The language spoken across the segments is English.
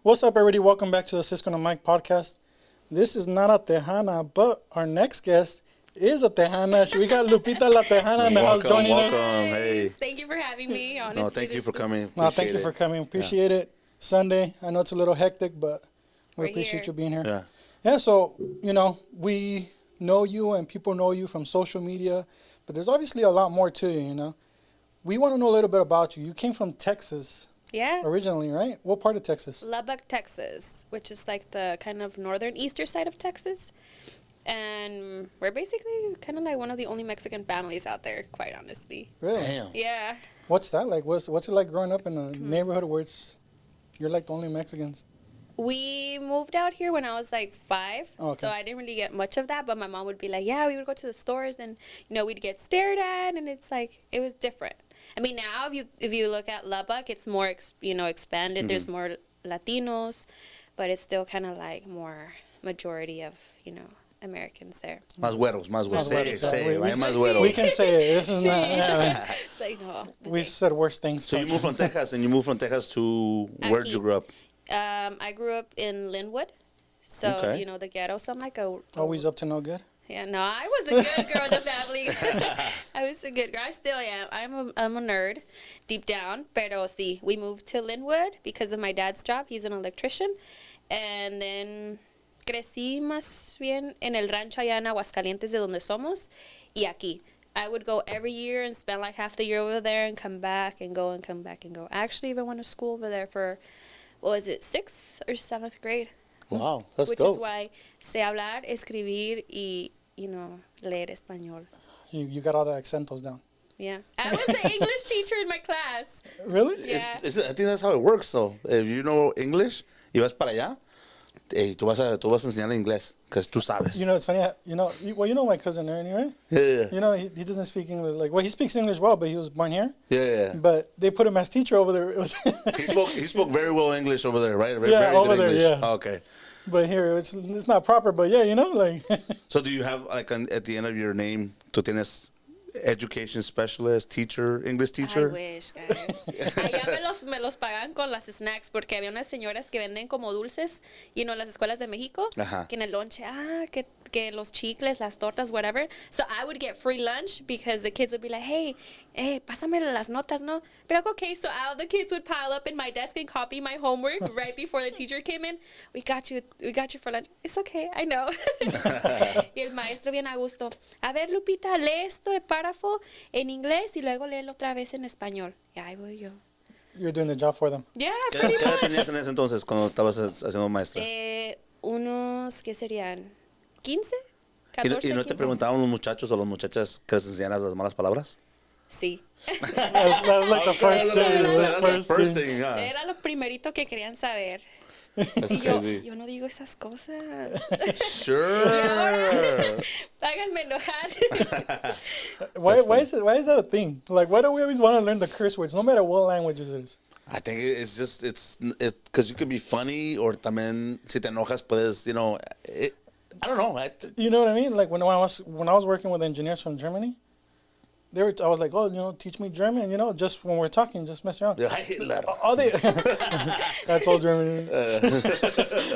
What's up, everybody? Welcome back to the Cisco and Mike podcast. This is not a Texana, but our next guest is a Texana. We got Lupita La Texana in the house joining us. Hey. Thank you for having me. Honestly, No, thank you for coming. No, thank you for coming. Appreciate it. Sunday. I know it's a little hectic, but we We're appreciate here. you being here. Yeah. Yeah, so, we know you and people know you from social media, but there's obviously a lot more to you, We want to know a little bit about you. You came from Texas Yeah. originally, right? What part of Texas? Lubbock, Texas, which is like the kind of northern eastern side of Texas. And we're basically kind of like one of the only Mexican families out there, quite honestly. Really? Damn. Yeah. What's that like? What's it like growing up in a neighborhood where you're like the only Mexicans? We moved out here when I was like 5, Okay. so I didn't really get much of that. But my mom would be like, "Yeah, we would go to the stores, and we'd get stared at, and it's like it was different." I mean, now if you look at Lubbock, it's more expanded. There's more Latinos, but it's still kind of like more majority of Americans there. Más güeros, más güeros. güeros, Say, we- más güeros. We can say it. This is not. It's like no. We've said worse things. So you moved from Texas, and you moved from Texas to where did you grow up? I grew up in Linwood, so Okay. the ghetto. So I'm like Always up to no good. Yeah, no, I was a good girl in the family. I was a good girl. I still am. I'm a nerd deep down. Pero sí, we moved to Linwood because of my dad's job. He's an electrician. And then crecí más bien en el rancho allá en Aguascalientes de donde somos y aquí. I would go every year and spend like half the year over there and come back and go and come back and go. I actually even went to school over there for, 6th or 7th grade? Wow, that's Which dope. is why sé hablar, escribir y, leer español. You got all the accentos down. Yeah. I was the English teacher in my class. Really? Yeah. I think that's how it works, though. If you know English y vas para allá, tú vas a enseñar inglés, because tú sabes. It's funny. You know my cousin Ernie, right? Yeah. He doesn't speak English. He speaks English well, but he was born here. Yeah. But they put him as teacher over there. It was He spoke very well English over there, right? Yeah, very over good there, English. yeah. Okay. But here, it's not proper. But yeah, So do you have, at the end of your name, tú tienes education specialist, teacher, English teacher? I wish, guys. Allá me los pagan con las snacks porque había unas señoras que venden como dulces, las escuelas de México, Ajá. que en el lonche, que los chicles, las tortas, whatever. So I would get free lunch because the kids would be like, hey, pásame las notas, ¿no? Pero okay, so all the kids would pile up in my desk and copy my homework right before the teacher came in. We got you for lunch. It's okay, I know. Y el maestro bien a gusto. A ver, Lupita, lee esto de párrafo en inglés y luego léelo otra vez en español. Y ahí voy yo. you're doing the job for them. Yeah, ¿Qué pretty edad much. tenías en ese entonces cuando estabas haciendo maestra? Unos, ¿qué serían? ¿15? ¿Y 14, no te 15. preguntaban los muchachos o las muchachas que les enseñaras las malas palabras? Sí. That was like the first thing. That's the first thing, yeah. Era lo primerito que querían saber. That's Y crazy. yo no digo esas cosas. Sure. Háganme enojar. Why is that a thing? Why do we always want to learn the curse words, no matter what languages it is? I think it's because you can be funny or también si te enojas puedes, I don't know. You know what I mean? When I was working with engineers from Germany, I was like, teach me German, just when we're talking, just mess around. Hi, Hitler. All they that's all German.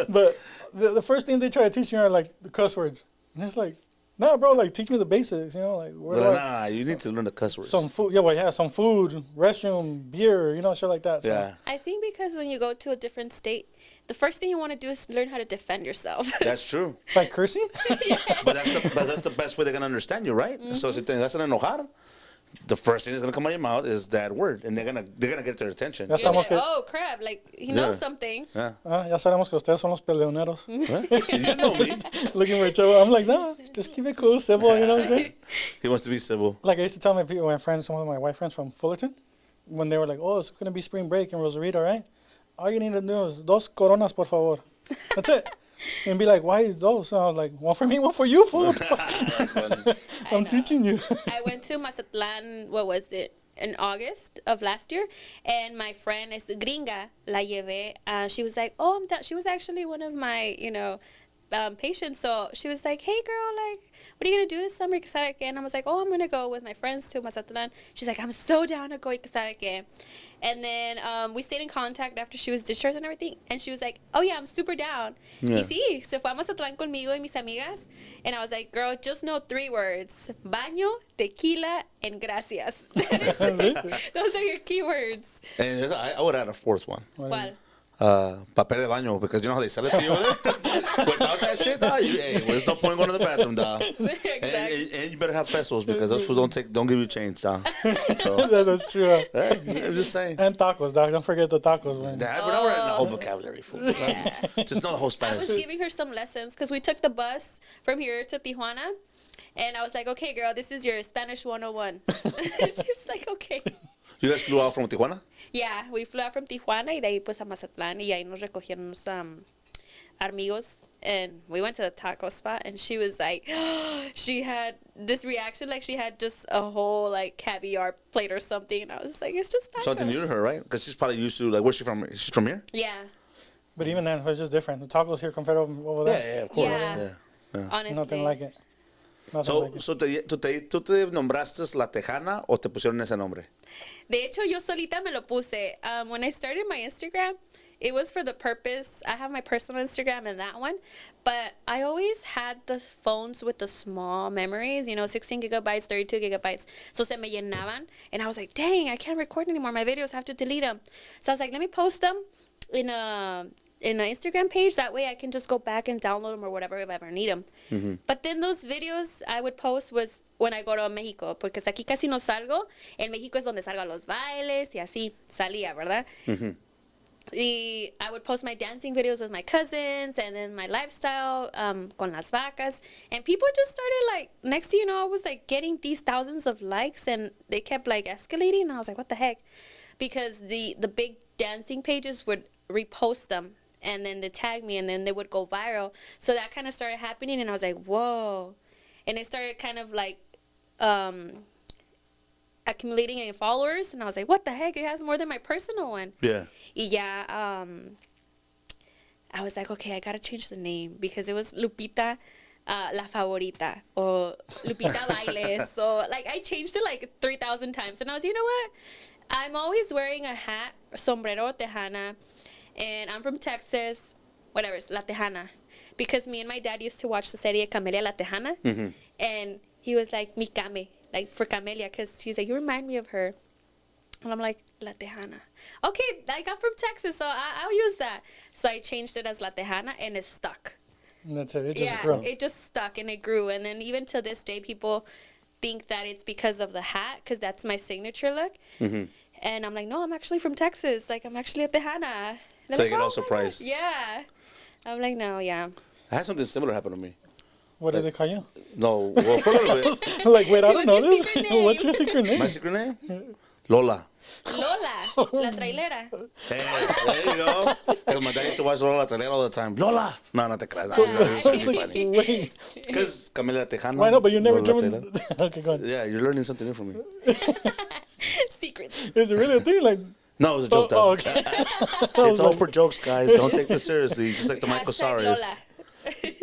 But the first thing they try to teach you are like the cuss words. And it's like, nah, bro, teach me the basics, where do Nah, you need to learn the cuss words. some food, some food, restroom, beer, shit like that. So. Yeah. I think because when you go to a different state, the first thing you want to do is learn how to defend yourself. That's true. By cursing? But that's the best way they're gonna understand you, right? So si te vas a enojar, the first thing that's gonna come out of your mouth is that word, and they're gonna get their attention. Ya You're sabemos like, que, oh, crap. He knows something. Yeah. ya sabemos que ustedes son los peleoneros. You know me. Looking for trouble. I'm like, nah, just keep it cool, civil, you know what I'm saying? He wants to be civil. I used to tell my friends, some of my white friends from Fullerton, when they were like, it's going to be spring break in Rosarito, right? All you need to do is 2 coronas, por favor. That's it. And be like, why those? So I was like, one for me, one for you, fool. That's funny. I'm teaching you. I went to Mazatlan, what was it, in August of last year, and my friend is gringa, la llevé. She was like, she was actually one of my, patient. So she was like, hey, girl, like, what are you going to do this summer? And I was like, oh, I'm going to go with my friends to Mazatlan. She's like, I'm so down to go. And then we stayed in contact after she was discharged and everything. And she was like, oh, yeah, I'm super down. Yeah. Y sí, se fue a Mazatlán conmigo y mis amigas. And I was like, girl, just know 3 words. Baño, tequila, and gracias. Those are your key words. And I would add a 4th one. ¿Cuál? Papel de baño, because you know how they sell it to you over there? Without that shit, there's no point going to the bathroom, dog. Exactly. And you better have pesos, because those fools don't give you change, dog. So, That's true. hey, I'm just saying. And tacos, dog. Don't forget the tacos, man. We're not in the whole vocabulary, fool. Yeah. Just know the whole I Spanish. was giving her some lessons because we took the bus from here to Tijuana. And I was like, okay, girl, this is your Spanish 101. She was like, okay. You guys flew out from Tijuana? Yeah, we flew out from Tijuana y de ahí pues a Mazatlán y ahí nos recogieron unos amigos and we went to the taco spot and she was like, she had this reaction like she had just a whole like caviar plate or something and I was like, it's just tacos. Something new to her, right? Because she's probably used to, like, where's she from? She's from here? Yeah. But even then, it's just different. The tacos here compared over there. Yeah, of course. Yeah. Yeah. Honestly. Nothing like it. Nothing So, like it. ¿tú te nombraste La Texana o te pusieron ese nombre? De hecho, yo solita me lo puse. When I started my Instagram, it was for the purpose. I have my personal Instagram and that one. But I always had the phones with the small memories, 16 gigabytes, 32 gigabytes. So se me llenaban. And I was like, dang, I can't record anymore. My videos, I have to delete them. So I was like, let me post them in an Instagram page. That way I can just go back and download them or whatever if I ever need them. Mm-hmm. But then those videos I would post was when I go to Mexico, porque aquí casi no salgo. En México es donde salgo los bailes y así salía, ¿verdad? Mm-hmm. Y I would post my dancing videos with my cousins and then my lifestyle con las vacas. And people just started like, next thing you know, I was like getting these thousands of likes and they kept like escalating. And I was like, what the heck? Because the big dancing pages would repost them and then they tag me and then they would go viral. So that kind of started happening and I was like, whoa. And it started kind of like accumulating in followers and I was like, what the heck? It has more than my personal one. Yeah. Y ya, I was like, okay, I gotta change the name because it was Lupita La Favorita or Lupita Bailes. So like I changed it like 3,000 times and I was, you know what? I'm always wearing a hat, sombrero tejana, and I'm from Texas, whatever, it's La Tejana. Because me and my dad used to watch the serie Camelia La Tejana. Mm-hmm. And he was like, mi Came, like for Camelia, because she's like, you remind me of her. And I'm like, La Tejana. Okay, like I'm from Texas, so I'll use that. So I changed it as La Tejana, and it stuck. And that's it. It just grew. It just stuck, and it grew. And then even to this day, people think that it's because of the hat, because that's my signature look. Mm-hmm. And I'm like, no, I'm actually from Texas. Like, I'm actually a Tejana. So you get all surprised. Yeah. I'm like, no, yeah. I had something similar happen to me. What did they call you? No, well, for a little bit. Like, wait, I don't What's know your this. secret name? What's your secret name? My secret name? Lola. Lola, la trailera. Hey, there you go. Because my dad used to watch Lola La Trailera all the time. Lola! No, no te creas. So It's it's like, wait. Because Camila Tejano. Why not? But you never Lola driven. Trailera. Okay, go on. Yeah, you're learning something new from me. Secrets. Is it really a thing? Like, No, it was a joke, though. okay. It's all for jokes, guys. Don't take this seriously. Just like the Michael Hashtag Saris. Lola.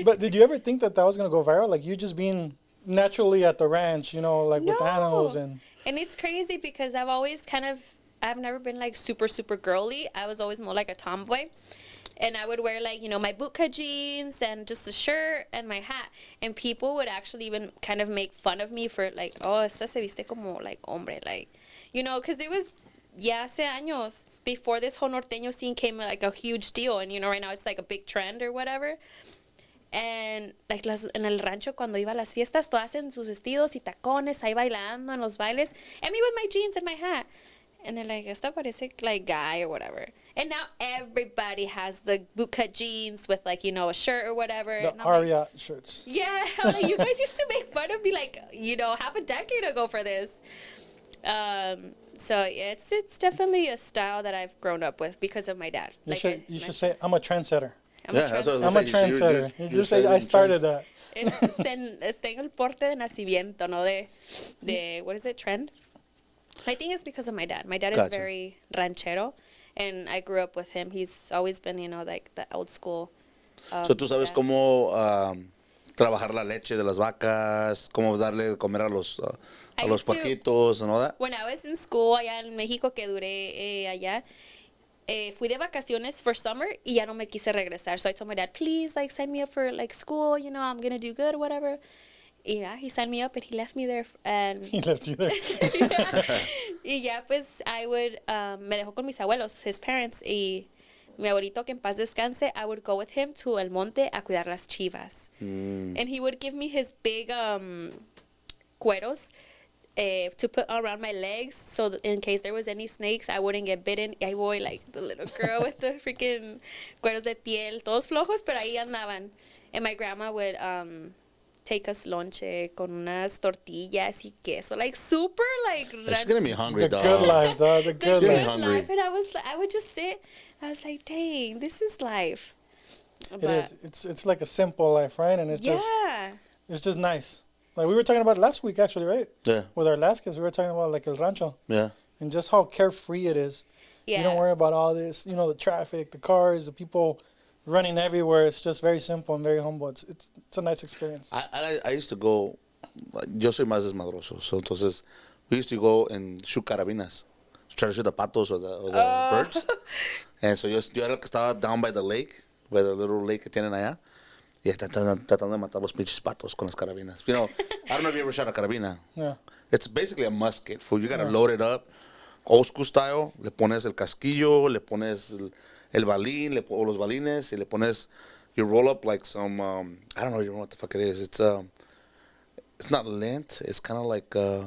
But did you ever think that was gonna go viral? Like you just being naturally at the ranch, like with the animals and. And it's crazy because I've never been like super, super girly. I was always more like a tomboy. And I would wear like, my bootcut jeans and just a shirt and my hat. And people would actually even kind of make fun of me for like, oh, esta se viste como like hombre. Like, because it was, hace años before this whole norteño scene came like a huge deal. And, right now it's like a big trend or whatever. And like en el rancho cuando iba a las fiestas, todas en sus vestidos y tacones, ahí bailando en los bailes. And me with my jeans and my hat. And they're like, esta parece like guy or whatever. And now everybody has the bootcut jeans with like, a shirt or whatever. The And I'm Aria shirts. yeah, I'm like, you guys used to make fun of me like, half a decade ago for this. So it's definitely a style that I've grown up with because of my dad. You should say, I'm a trendsetter. I'm Yeah, that's what I was I'm a gonna say. trendsetter. You just say, I started that. Tengo el porte de nacimiento, no de what is it, trend? I think it's because of my dad. My dad is Gotcha. very ranchero, and I grew up with him. He's always been, like the old school So, ¿tú sabes yeah. cómo trabajar la leche de las vacas? ¿Cómo darle de comer a los I a los used to- puerquitos and all that? When I was in school allá en México, que duré allá, fui de vacaciones for summer y ya no me quise regresar. So I told my dad, please, like, sign me up for, like, school, you know, I'm going to do good, whatever. Y yeah, he signed me up and he left me there. And He left you there. y ya, pues, me dejó con mis abuelos, his parents, y mi abuelito, que en paz descanse, I would go with him to El Monte a cuidar las chivas. And he would give me his big cueros to put around my legs, so in case there was any snakes, I wouldn't get bitten. Y ahí voy, like, the little girl with the freaking cueros de piel, todos flojos, pero ahí andaban. And my grandma would take us lonche con unas tortillas y queso, like, super, like, She's gonna be hungry, The dog. good life, dog. The the good She's good life. hungry. life. And I would just sit. I was like, dang, this is life. It is. It's like a simple life, right? And it's Yeah. just nice. Like we were talking about last week, actually, right? Yeah, With our last kids, we were talking about like El Rancho yeah. and just how carefree it is. Yeah. You don't worry about all this, you know, the traffic, the cars, the people running everywhere. It's just very simple and very humble. It's a nice experience. I used to go, yo soy más desmadroso, so entonces we used to go and shoot carabinas, try to shoot the patos or the birds. And so yo era el que estaba down by the lake, by the little lake que tienen allá, y tratando de matar los pinches patos con las carabinas. You know, I don't know if you ever shot a carabina. Yeah. It's basically a musket. You gotta load it up, old school style. Le pones el casquillo, le pones el balín, o los balines, y le pones, you roll up like some, I don't know what the fuck it is. It's not lint. It's kind of like a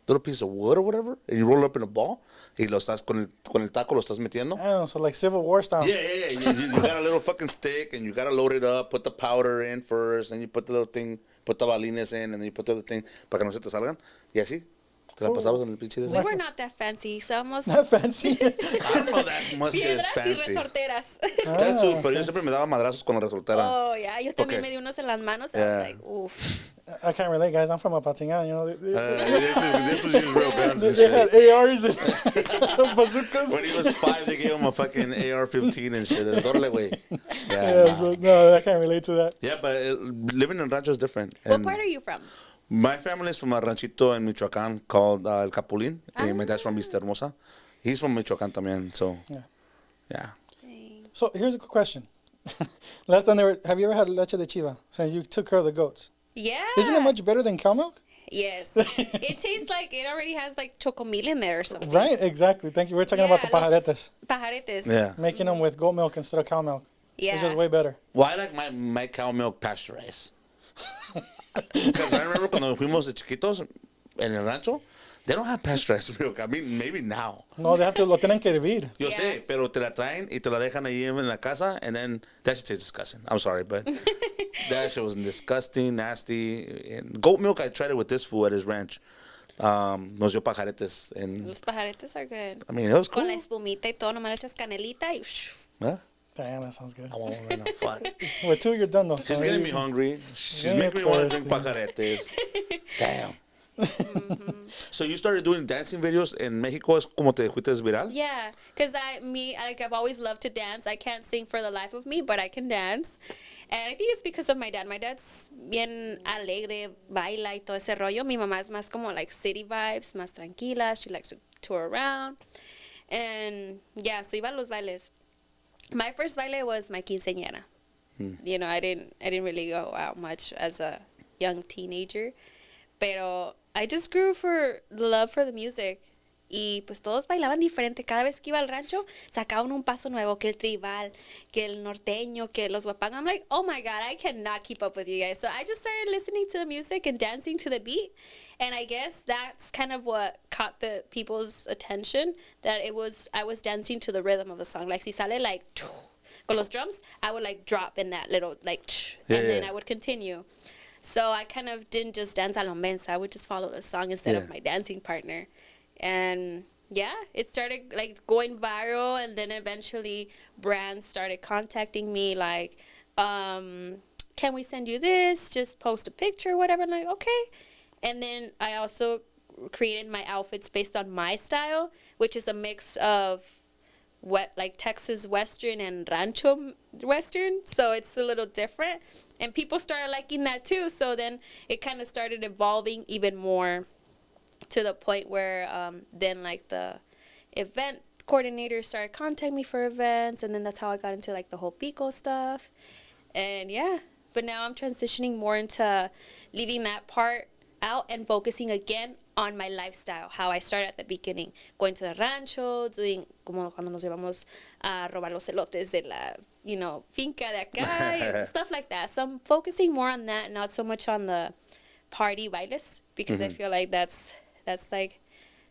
little piece of wood or whatever. And you roll it up in a ball. Y lo estás con el taco lo estás metiendo. Oh, so like Civil War style. Yeah. You got a little fucking stick, and you gotta load it up. Put the powder in first, and you put the little thing, put the balines in, and then you put the other thing para que no se te salgan. Y así. Te la pasabas en el pinche We desmadre. were not that fancy. Somos Not fancy. I don't know that musket is piedras y fancy. resorteras. That's true, pero yo siempre me daba madrazos con la resortera. Oh, yeah. Yo también Okay. me di unos en las manos. I Yeah. was like, oof. I can't relate, guys. I'm from Apatingan, you know. This was used real guns and They had shit. ARs and bazookas. When he was 5, they gave him a fucking AR-15 and shit. Dórale, güey. Yeah, Yeah, so no, I can't relate to that. yeah, but living in rancho is different. What And part are you from? my family is from a ranchito in Michoacán called El Capulín. And my dad's from Vista Hermosa. He's from Michoacán también, so Yeah. yeah. So here's a quick question. Last time have you ever had leche de chiva since you took care of the goats? Yeah. Isn't it much better than cow milk? Yes. It tastes like it already has like chocomil in there or something. Right, exactly. Thank you. We're talking about the los pajaretes. Pajaretes. Yeah. Making them with goat milk instead of cow milk. Yeah. It's just way better. Well, I like my cow milk pasteurized. Because I remember cuando fuimos de chiquitos en el rancho, they don't have pasteurized milk. I mean, maybe now. No, they have to lo tienen que hervir. Yo Yeah. sé, pero te la traen y te la dejan ahí en la casa, and then that shit tastes disgusting. I'm sorry, but that shit was disgusting, nasty. And goat milk, I tried it with this fool at his ranch. Nos dio pajaretes, and Los pajaretes are good. I mean, it was cool. Con la espumita y todo, nomás le echas canelita y... Huh? Damn, that sounds good. I want one right now. Fuck. With two, you're done though. She's so getting you- me hungry. She's Yeah, making me want to drink thirsty. pajaretes. Damn. So you started doing dancing videos in Mexico. ¿Es como te fuiste viral? Yeah, because I've always loved to dance. I can't sing for the life of me, but I can dance. And I think it's because of my dad. My dad's bien alegre, baila y todo ese rollo. Mi mamá es más como like city vibes, más tranquila. She likes to tour around. And yeah, so iba a los bailes. My first baile was my quinceañera. You know, I didn't really go out much as a young teenager. Pero I just grew for the love for the music. Y pues todos bailaban diferente. Cada vez que iba al rancho, sacaban un paso nuevo, que el tribal, que el norteño, que los guapangos. I'm like, oh my God, I cannot keep up with you guys. So I just started listening to the music and dancing to the beat. And I guess that's kind of what caught the people's attention, that I was dancing to the rhythm of the song. Like, si sale like, con los drums, I would like drop in that little like, and then I would continue. So I kind of didn't just dance a lo mensa. I would just follow the song instead of my dancing partner. And yeah, it started like going viral, and then eventually brands started contacting me like, can we send you this? Just post a picture, whatever. I'm like, okay. And then I also created my outfits based on my style, which is a mix of what like Texas Western and Rancho Western, so it's a little different, and people started liking that too. So then it kind of started evolving even more to the point where then like the event coordinators started contacting me for events, and then that's how I got into like the whole Pico stuff, and yeah. But now I'm transitioning more into leaving that part out and focusing again on my lifestyle, how I started at the beginning, going to the rancho, doing como cuando nos llevamos a robar los elotes de la, finca de acá, and stuff like that. So I'm focusing more on that, not so much on the party bailes, because I feel like that's like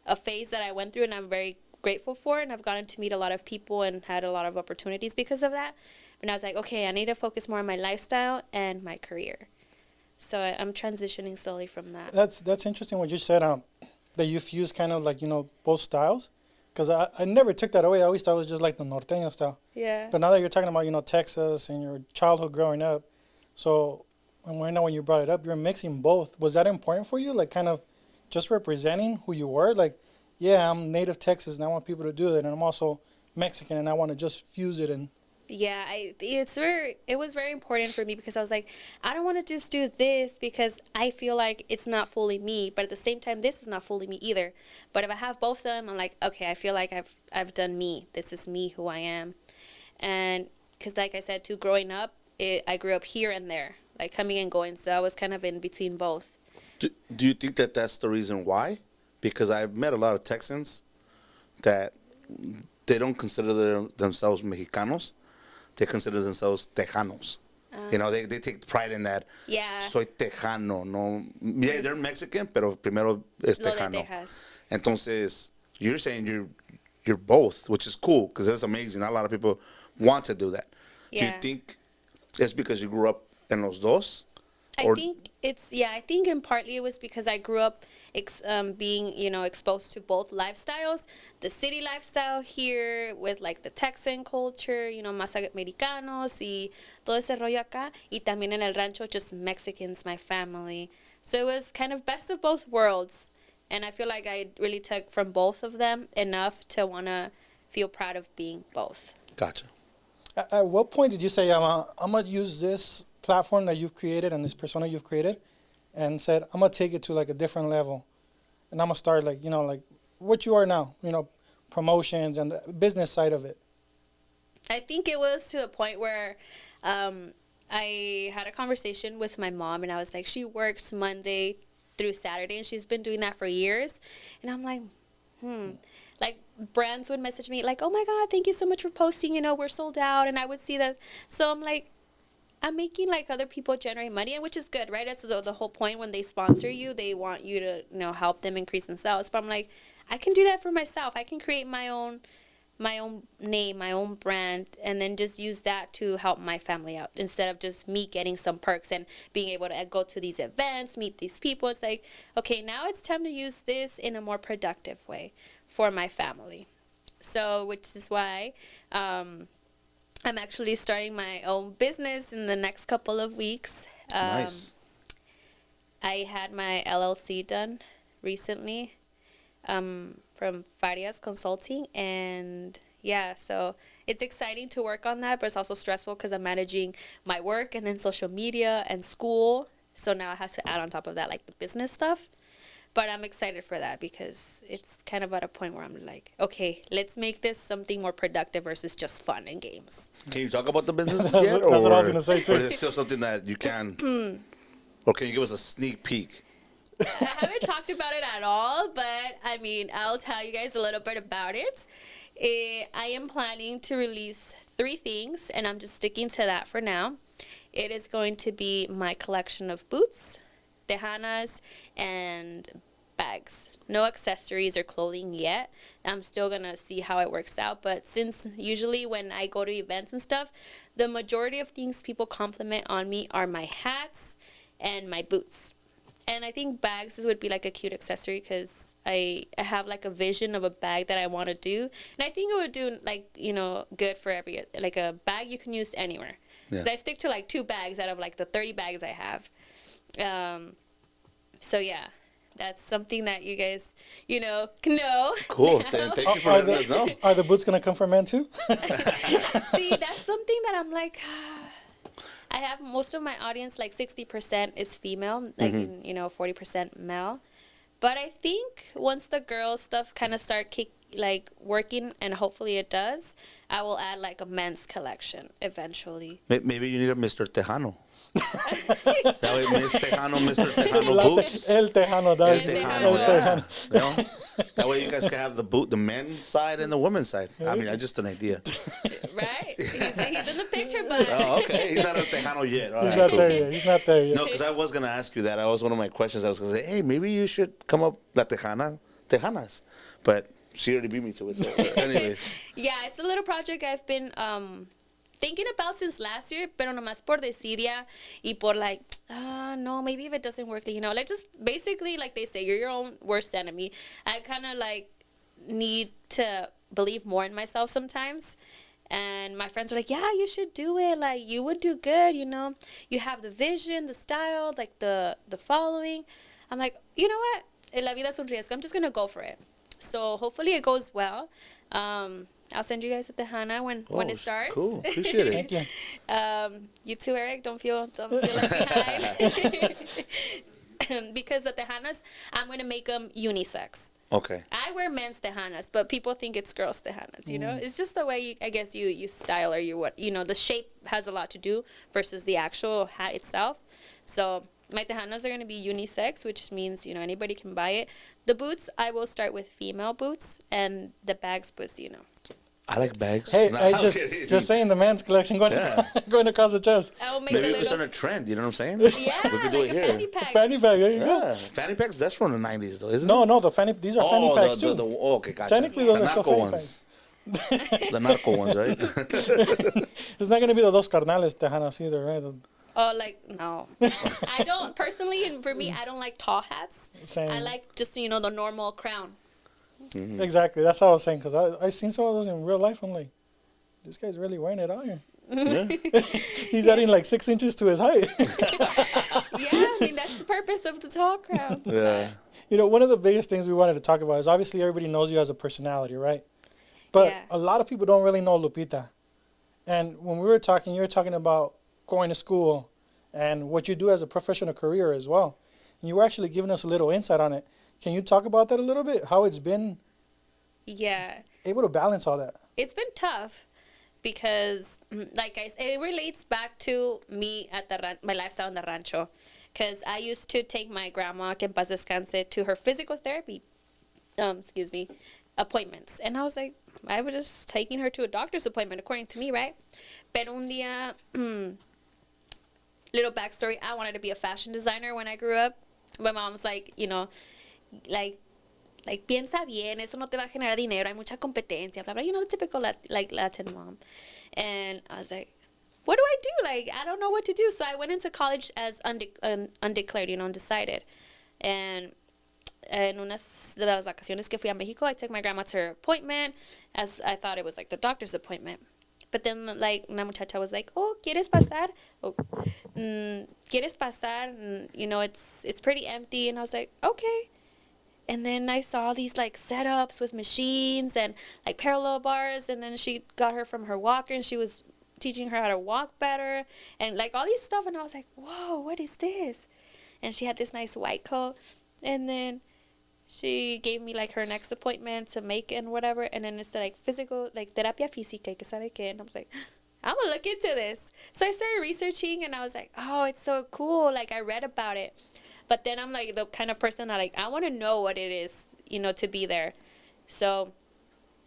a phase that I went through, and I'm very grateful for it, and I've gotten to meet a lot of people and had a lot of opportunities because of that. But I was like, okay, I need to focus more on my lifestyle and my career. So I'm transitioning slowly from that. That's interesting what you said, that you fuse kind of like, both styles. Because I never took that away. I always thought it was just like the norteño style. Yeah. But now that you're talking about, Texas and your childhood growing up, so when you brought it up, you're mixing both. Was that important for you? Like kind of just representing who you were? Like, yeah, I'm native Texas and I want people to do that. And I'm also Mexican and I want to just fuse it and... Yeah, it was very important for me, because I was like, I don't want to just do this because I feel like it's not fully me, but at the same time, this is not fully me either. But if I have both of them, I'm like, okay, I feel like I've done me. This is me, who I am. And because like I said, too, growing up, I grew up here and there, like coming and going. So I was kind of in between both. Do you think that that's the reason why? Because I've met a lot of Texans that they don't consider themselves Mexicanos. They consider themselves Tejanos. They take pride in that. Yeah. Soy Tejano. No, yeah, they're Mexican, pero primero es Lo de Tejano. Texas. Entonces, you're saying you're both, which is cool, because that's amazing. Not a lot of people want to do that. Yeah. Do you think it's because you grew up in los dos? I think in partly it was because I grew up being, exposed to both lifestyles, the city lifestyle here with like the Texan culture, más americanos y todo ese rollo acá, y también en el rancho, just Mexicans, my family. So it was kind of best of both worlds. And I feel like I really took from both of them enough to want to feel proud of being both. Gotcha. At what point did you say, I'm going to use this platform that you've created and this persona you've created, and said, I'm going to take it to like a different level, and I'm going to start like, like what you are now, promotions and the business side of it? I think it was to the point where I had a conversation with my mom, and I was like, she works Monday through Saturday, and she's been doing that for years. And I'm like, like brands would message me like, oh my God, thank you so much for posting, we're sold out. And I would see that. So I'm like, I'm making like other people generate money, and which is good, right? That's the whole point. When they sponsor you, they want you to help them increase themselves. But I'm like, I can do that for myself. I can create my own name, my own brand, and then just use that to help my family out, instead of just me getting some perks and being able to go to these events, meet these people. It's like, okay, now it's time to use this in a more productive way for my family. So, which is why I'm actually starting my own business in the next couple of weeks. Nice. I had my LLC done recently from Farias Consulting. And yeah, so it's exciting to work on that, but it's also stressful because I'm managing my work and then social media and school. So now I have to add on top of that like the business stuff. But I'm excited for that because it's kind of at a point where I'm like, okay, let's make this something more productive versus just fun and games. Can you talk about the business That's yet? what I was gonna say, too. Or is it still something that you can... or can you give us a sneak peek? I haven't talked about it at all, but I mean, I'll tell you guys a little bit about it. I am planning to release 3 things, and I'm just sticking to that for now. It is going to be my collection of boots, tejanas, and bags. No accessories or clothing yet. I'm still going to see how it works out. But since usually when I go to events and stuff, the majority of things people compliment on me are my hats and my boots. And I think bags would be like a cute accessory because I have like a vision of a bag that I want to do. And I think it would do like, good for like a bag you can use anywhere. Because I stick to like 2 bags out of like the 30 bags I have. So yeah, that's something that you guys, know. Cool. now. Thank you for letting us know. Are the boots gonna come for men too? See, that's something that I'm like, I have most of my audience, like 60% is female, like, 40% male. But I think once the girl stuff kind of start working, and hopefully it does, I will add like a men's collection eventually. Maybe you need a Mr. Tejano. That way, Miss Tejano, Mr. Tejano boots. El Tejano, El that's Tejano, El yeah. Tejano. You know? That way you guys can have the men's side and the women's side. I mean, just an idea. Right? He's in the picture, but... Oh, okay. He's not a Tejano yet. All He's right, not cool. there yet. He's not there yet. No, because I was going to ask you that. That was one of my questions. I was going to say, hey, maybe you should come up La Tejanas. But she already beat me to it. So, anyways. Yeah, it's a little project I've been thinking about since last year, pero nomás por desidia y por like, no, maybe if it doesn't work, like just basically like they say, you're your own worst enemy. I kind of like need to believe more in myself sometimes. And my friends are like, yeah, you should do it. Like, you would do good, You have the vision, the style, like the following. I'm like, you know what? La vida es un riesgo. I'm just going to go for it. So hopefully it goes well. I'll send you guys a Tejana when it starts. Cool. Appreciate it. Thank you. You too, Eric. Don't feel left behind. Because the Tejanas, I'm going to make them unisex. Okay. I wear men's Tejanas, but people think it's girls' Tejanas, It's just the way, you style or the shape has a lot to do versus the actual hat itself. So my Tejanas are going to be unisex, which means, anybody can buy it. The boots, I will start with female boots, and the bags boots, I like bags. Hey, No, I I'm just kidding. saying the men's collection going across the chest. I will make Maybe a we could little... start a trend, you know what I'm saying? Yeah, we could do like it a here. fanny pack. Fanny pack, there you go. Yeah. Fanny packs, that's from the 90s, though, isn't it? No, these are fanny packs too. Okay, gotcha. Technically, those the are still narco fanny ones. The narco ones, right? It's not going to be the dos carnales Tejanas either, right? Oh, like, no. I don't, personally, and for me, I don't like tall hats. Same. I like just, the normal crown. Mm-hmm. Exactly. That's what I was saying, because I seen some of those in real life. I'm like, this guy's really wearing it out here. Yeah. He's adding like 6 inches to his height. Yeah, I mean, that's the purpose of the tall crowns. Yeah. One of the biggest things we wanted to talk about is obviously everybody knows you as a personality, right? But Yeah. a lot of people don't really know Lupita. And when we were talking, you were talking about going to school and what you do as a professional career as well. And you were actually giving us a little insight on it. Can you talk about that a little bit? How it's been Yeah. able to balance all that? It's been tough because, like I said, it relates back to me at my lifestyle in the rancho. Because I used to take my grandma, que en paz descanse, to her physical therapy, appointments. And I was like, I was just taking her to a doctor's appointment, according to me, right? Pero un día, little backstory, I wanted to be a fashion designer when I grew up. My mom was like, like piensa bien, eso no te va a generar dinero, hay mucha competencia, blah, blah, the typical Latin mom. And I was like, what do I do? Like, I don't know what to do. So I went into college as undeclared, undecided. And en unas de las vacaciones que fui a Mexico, I took my grandma to her appointment, as I thought it was like the doctor's appointment. But then, like, una muchacha was like, oh, ¿quieres pasar? Oh, ¿quieres pasar? It's pretty empty. And I was like, okay. And then I saw these, like, setups with machines and, like, parallel bars. And then she got her from her walker, and she was teaching her how to walk better. And, like, all these stuff. And I was like, whoa, what is this? And she had this nice white coat. And then she gave me, like, her next appointment to make and whatever. And then it's, like, physical, like, terapia física, que sabe qué. And I was like, I'm going to look into this. So I started researching, and I was like, oh, it's so cool. Like, I read about it. But then I'm, like, the kind of person that, like, I want to know what it is, to be there. So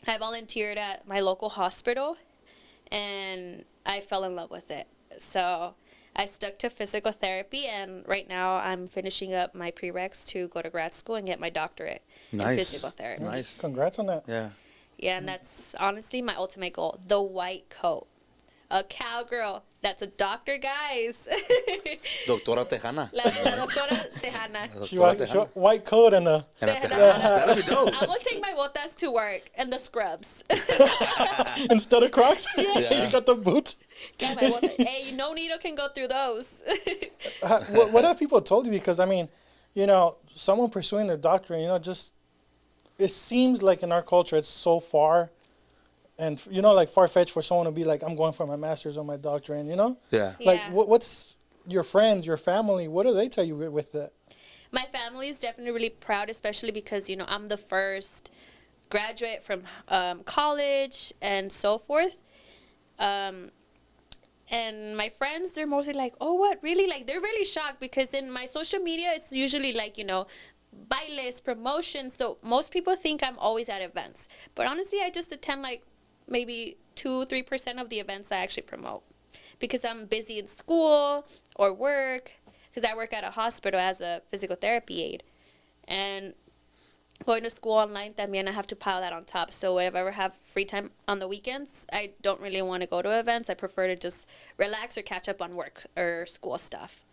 I volunteered at my local hospital, and I fell in love with it. So I stuck to physical therapy, and right now I'm finishing up my prereqs to go to grad school and get my doctorate in physical therapy. Nice. Congrats on that. Yeah. Yeah, and that's honestly my ultimate goal. The white coat. A cowgirl that's a doctor, guys. Doctora Tejana. La doctora Tejana. She white coat and a... And a Tejana. Tejana. That'll be dope. I will take my botas to work and the scrubs. Instead of Crocs, Yeah. you got the boots. Got my botas. Hey, no needle can go through those. What have people told you? Because, I mean, you know, someone pursuing their doctorate, you know, just, it seems like in our culture it's so far and, you know, like far-fetched for someone to be like, I'm going for my master's or my doctorate, you know? Yeah. Like, Yeah. what's your friends, your family, what do they tell you with that? My family is definitely really proud, especially because, you know, I'm the first graduate from college and so forth. And my friends, they're mostly like, oh, what, really? Like, they're really shocked because in my social media, it's usually like, you know, bailes, promotions. So most people think I'm always at events. But honestly, I just attend like maybe 2-3% of the events I actually promote because I'm busy in school or work, because I work at a hospital as a physical therapy aide. And going to school online, también I have to pile that on top. So if I ever have free time on the weekends, I don't really want to go to events. I prefer to just relax or catch up on work or school stuff.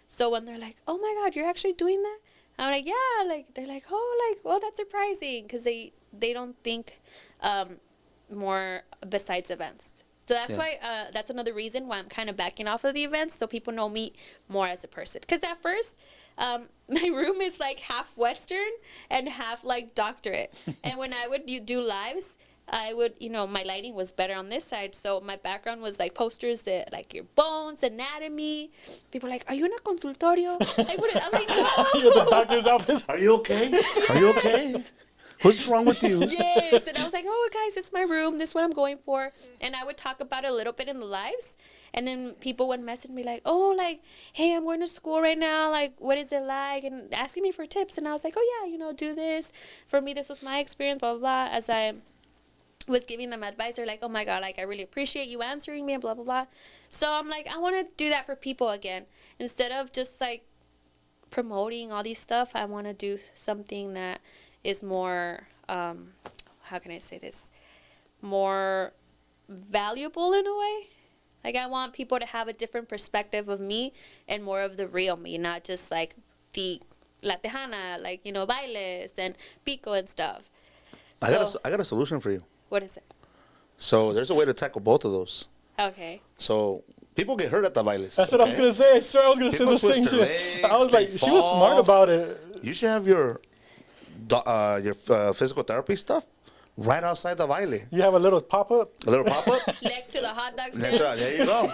So when they're like, oh my God, you're actually doing that? I'm like, yeah. Like, they're like, oh, like, well, that's surprising, because they don't think more besides events. So that's why, that's another reason why I'm kind of backing off of the events, so people know me more as a person. Because at first, my room is like half Western and half like doctorate. And when I would do lives, I would, you know, my lighting was better on this side. So my background was like posters that like your bones, anatomy. People are like, are you in a consultorio? I'm like, no. You're the doctor's office. Are you okay? Are you okay? What's wrong with you? Yes. And I was like, oh, guys, it's my room. This is what I'm going for. And I would talk about it a little bit in the lives. And then people would message me like, oh, like, hey, I'm going to school right now. Like, what is it like? And asking me for tips. And I was like, oh, yeah, you know, do this. For me, this was my experience, blah, blah, blah. As I was giving them advice, they're like, oh, my God, like, I really appreciate you answering me and blah, blah, blah. So I'm like, I want to do that for people again. Instead of just, like, promoting all these stuff, I want to do something that is more, how can I say this, more valuable in a way. Like, I want people to have a different perspective of me and more of the real me, not just like the La Tejana, like, you know, bailes and pico and stuff. I got a solution for you. What is it? So there's a way to tackle both of those. Okay. So people get hurt at the bailes. That's what I was going to say. I swear I was going to say People the same twist their shit. legs, I was like, they she was smart fall. about it. You should have your physical therapy stuff right outside the baile. You have a little pop-up. A little pop-up. Next to the hot dog stand. That's right. There you go.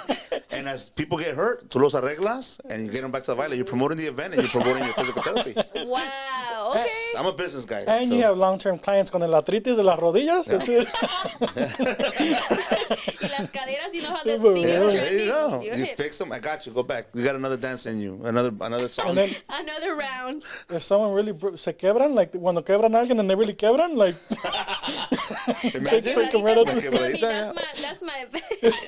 And as people get hurt, tú los arreglas, and you get them back to the baile. You're promoting the event, and you're promoting your physical therapy. Wow. Okay. Yes, I'm a business guy. And so. you have long-term clients con el artritis de las rodillas. That's it. Y las caderas, you know how the Yeah, thing Yeah, is there you trending? go. Your You hips. fix them. I got you. Go back. We got another dance in you. Another song. And then Another round. if someone really se quebran, like cuando quebran a alguien and they really quebran, like Imagine. Take 'em right out the That's street. that's my